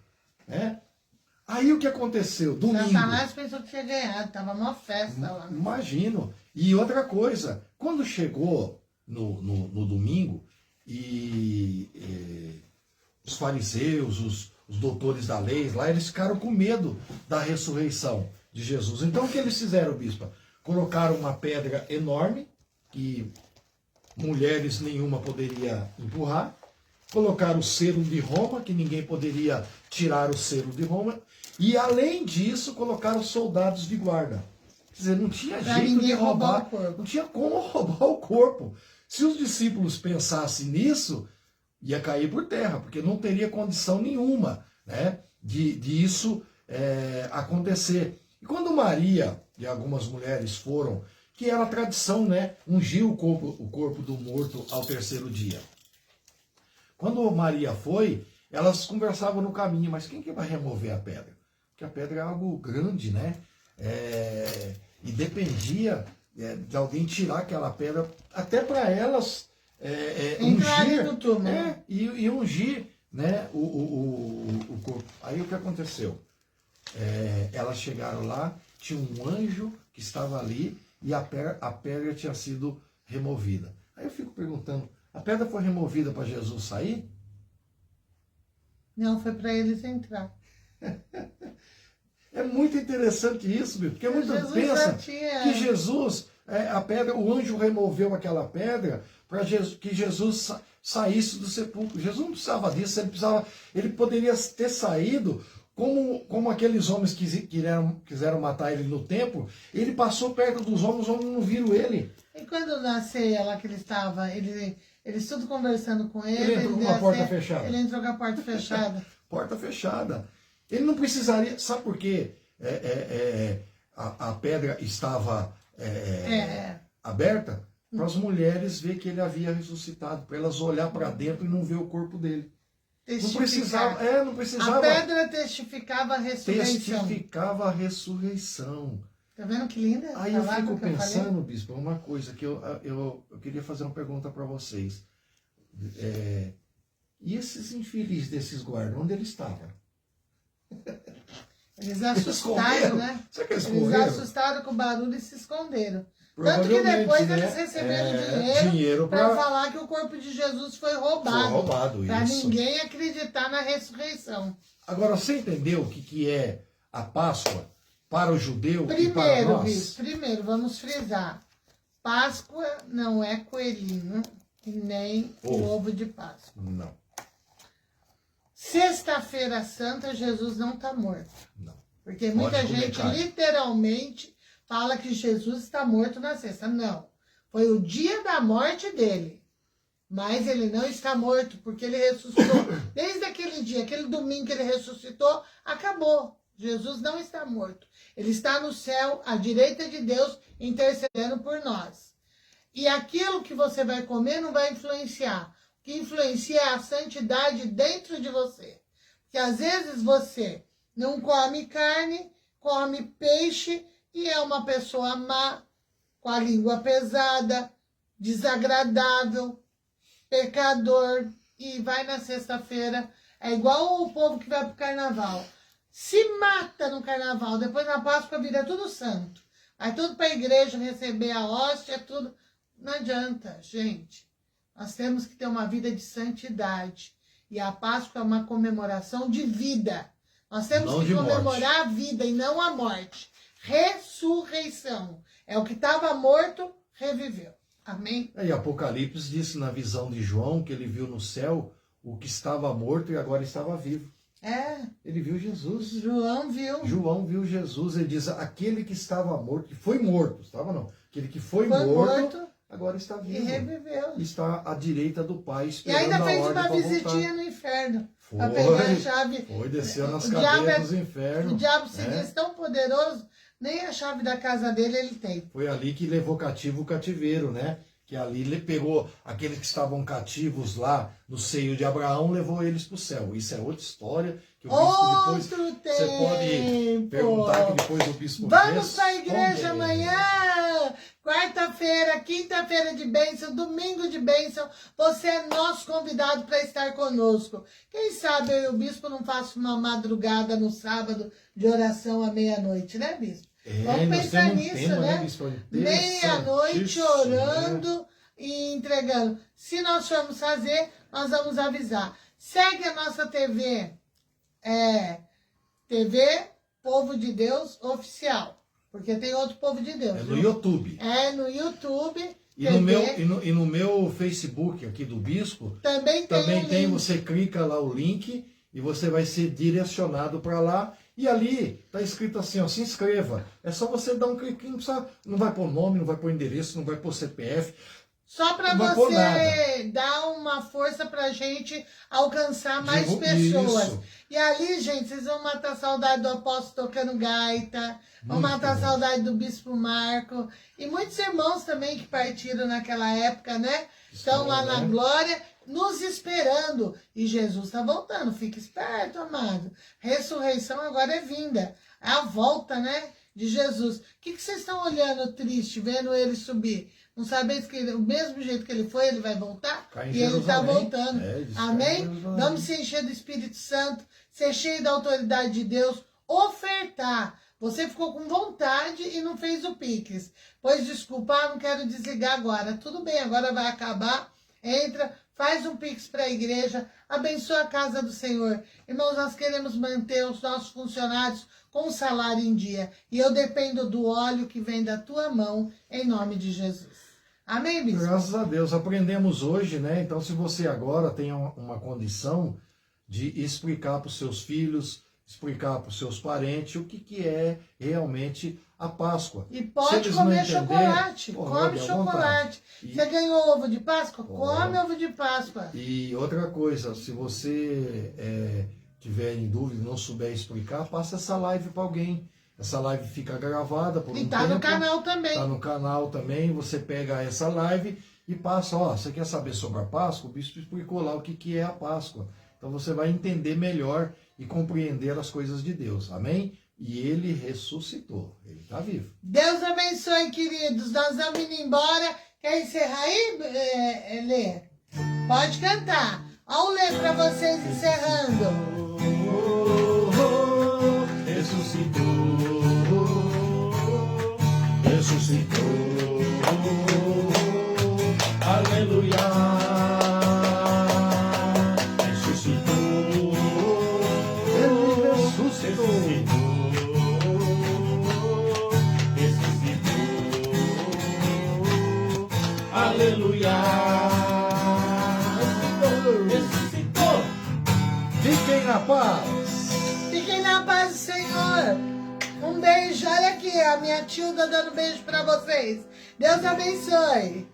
Aí o que aconteceu? Domingo. Satanás pensou que tinha ganhado, estava uma festa lá. Imagino. E outra coisa, quando chegou no domingo, os fariseus, os doutores da lei, lá eles ficaram com medo da ressurreição de Jesus. Então o que eles fizeram, bispo? Colocaram uma pedra enorme, que mulheres nenhuma poderia empurrar. Colocaram o selo de Roma, que ninguém poderia tirar o selo de Roma. E além disso, colocaram soldados de guarda. Quer dizer, não tinha Pra jeito de ninguém roubar roubar. o corpo. Não tinha como roubar o corpo. Se os discípulos pensassem nisso, ia cair por terra, porque não teria condição nenhuma, né, de isso acontecer. E quando Maria e algumas mulheres foram, que era a tradição, né, ungir o corpo do morto ao terceiro dia. Quando Maria foi, elas conversavam no caminho, mas quem que vai remover a pedra? Porque a pedra é algo grande, né? E dependia de alguém tirar aquela pedra, até para elas ungir, no túmulo. e ungir, né, o corpo. Aí o que aconteceu? Elas chegaram lá, tinha um anjo que estava ali e a pedra tinha sido removida. Aí eu fico perguntando, a pedra foi removida para Jesus sair? Não, foi para eles entrar. É muito interessante isso, porque muitos Jesus pensam já tinha- que Jesus, a pedra, o anjo removeu aquela pedra para que Jesus saísse do sepulcro. Jesus não precisava disso, ele poderia ter saído como aqueles homens que quiseram matar ele no templo. Ele passou perto dos homens, os homens não viram ele. E quando na ceia lá que ele estava, eles tudo conversando com ele. Ele entrou com a porta fechada. Ele entrou com a porta fechada. Porta fechada. Ele não precisaria. Sabe por quê? A pedra estava aberta para as mulheres ver que ele havia ressuscitado, para elas olhar para dentro e não ver o corpo dele. Não precisava. Não precisava. A pedra testificava a ressurreição. Testificava a ressurreição. Tá vendo que linda? Aí eu palavra fico que eu falei? pensando, bispo, uma coisa que eu queria fazer uma pergunta para vocês. E esses infelizes desses guardas, onde eles estavam? Eles assustaram, né? Será que eles Eles correram? assustaram com o barulho e se esconderam. Tanto que Provavelmente, depois né? eles receberam dinheiro para falar que o corpo de Jesus foi roubado. Foi roubado, para isso. ninguém acreditar na ressurreição. Agora, você entendeu o que é a Páscoa para o judeu e para Primeiro, nós? primeiro, vamos frisar. Páscoa não é coelhinho e nem o ovo de Páscoa. Não, Sexta-feira Santa, Jesus não está morto. não. Porque muita Pode comer gente carne. literalmente fala que Jesus está morto na sexta. Não. Foi o dia da morte dele. Mas ele não está morto, porque ele ressuscitou. Desde aquele dia, aquele domingo que ele ressuscitou, acabou. Jesus não está morto. Ele está no céu, à direita de Deus, intercedendo por nós. E aquilo que você vai comer não vai influenciar. O que influencia é a santidade dentro de você. Porque às vezes você não come carne, come peixe e é uma pessoa má, com a língua pesada, desagradável, pecador, e vai na sexta-feira. É igual o povo que vai pro carnaval. Se mata no carnaval, depois na Páscoa vira tudo santo. Vai tudo para a igreja receber a hóstia, tudo. Não adianta, gente. Nós temos que ter uma vida de santidade. E a Páscoa é uma comemoração de vida. Nós temos Não que de comemorar a vida e não a morte. Ressurreição. É o que estava morto, reviveu. Amém? E Apocalipse disse na visão de João que ele viu no céu o que estava morto e agora estava vivo. Ele viu Jesus. João viu. João viu Jesus. Ele diz, aquele que estava morto, que foi morto, estava não, aquele que foi Foi morto, agora está e vivo. reviveu. Está à direita do Pai, E esperando ainda a fez ordem uma para visitinha voltar. no inferno. Foi, Para pegar a chave. foi, desceu nas O diabo cadeias dos infernos. O diabo se né? diz tão poderoso, nem a chave da casa dele ele tem. Foi ali que levou cativo o cativeiro, né? Que ali ele pegou aqueles que estavam cativos lá no seio de Abraão, levou eles para o céu. Isso é outra história que o bispo depois... Outro tempo. Você pode perguntar que depois o bispo Vamos para a igreja responde. amanhã, quarta-feira, quinta-feira de bênção, domingo de bênção. Você é nosso convidado para estar conosco. Quem sabe eu e o bispo não faço uma madrugada no sábado de oração à meia-noite, né, bispo? Vamos nós pensar temos um nisso, tema, né? bispo? Meia-noite Interessantíssimo, orando né? e entregando. Se nós formos fazer, nós vamos avisar. Segue a nossa TV, TV Povo de Deus Oficial, porque tem outro Povo de Deus. É no viu? YouTube. É no YouTube. E TV, no meu Facebook aqui do bispo, também tem um tem, link. você clica lá o link e você vai ser direcionado para lá E ali tá escrito assim, ó, se inscreva. É só você dar um cliquinho, não vai pôr nome, não vai pôr endereço, não vai pôr CPF. Só para você dar uma força pra gente alcançar mais pessoas. Isso. E ali, gente, vocês vão matar a saudade do apóstolo tocando gaita, vão matar a saudade do bispo Marco, e muitos irmãos também que partiram naquela época, né? Estão lá na glória, nos esperando. E Jesus está voltando, fique esperto, amado. Ressurreição agora é vinda, é a volta, né? De Jesus. O que vocês estão olhando triste, vendo ele subir? Não sabeis que o mesmo jeito que ele foi, ele vai voltar? E ele está voltando. Amém? Vamos se encher do Espírito Santo, ser cheio da autoridade de Deus, ofertar. Você ficou com vontade e não fez o Pix. Pois desculpa, não quero desligar agora. Tudo bem, agora vai acabar. Entra, faz um Pix para a igreja, abençoa a casa do Senhor. Irmãos, nós queremos manter os nossos funcionários com o salário em dia. E eu dependo do óleo que vem da tua mão, em nome de Jesus. Amém, bispo? Graças a Deus. Aprendemos hoje, né? Então, se você agora tem uma condição de explicar para os seus filhos, explicar para os seus parentes o que é realmente a Páscoa. E pode comer chocolate, come chocolate. Você ganhou ovo de Páscoa? Come ovo de Páscoa. E outra coisa, se você tiver em dúvida, não souber explicar, passa essa live para alguém. Essa live fica gravada por um tempo. E tá no canal também. Tá no canal também, você pega essa live e passa, ó, você quer saber sobre a Páscoa? O bispo explicou lá o que é a Páscoa. Então você vai entender melhor e compreender as coisas de Deus, amém? E ele ressuscitou, ele está vivo. Deus abençoe, queridos. Nós vamos indo embora. Quer encerrar aí, Lê? Pode cantar. Olha o Lê para vocês encerrando. Ressuscitou, ressuscitou, aleluia. Ressuscitou, ele ressuscitou. Aleluia. Ressuscitou. Fiquem na paz. Fiquem na paz do Senhor. Um beijo. Olha aqui, a minha Tilda dando beijo pra vocês. Deus abençoe.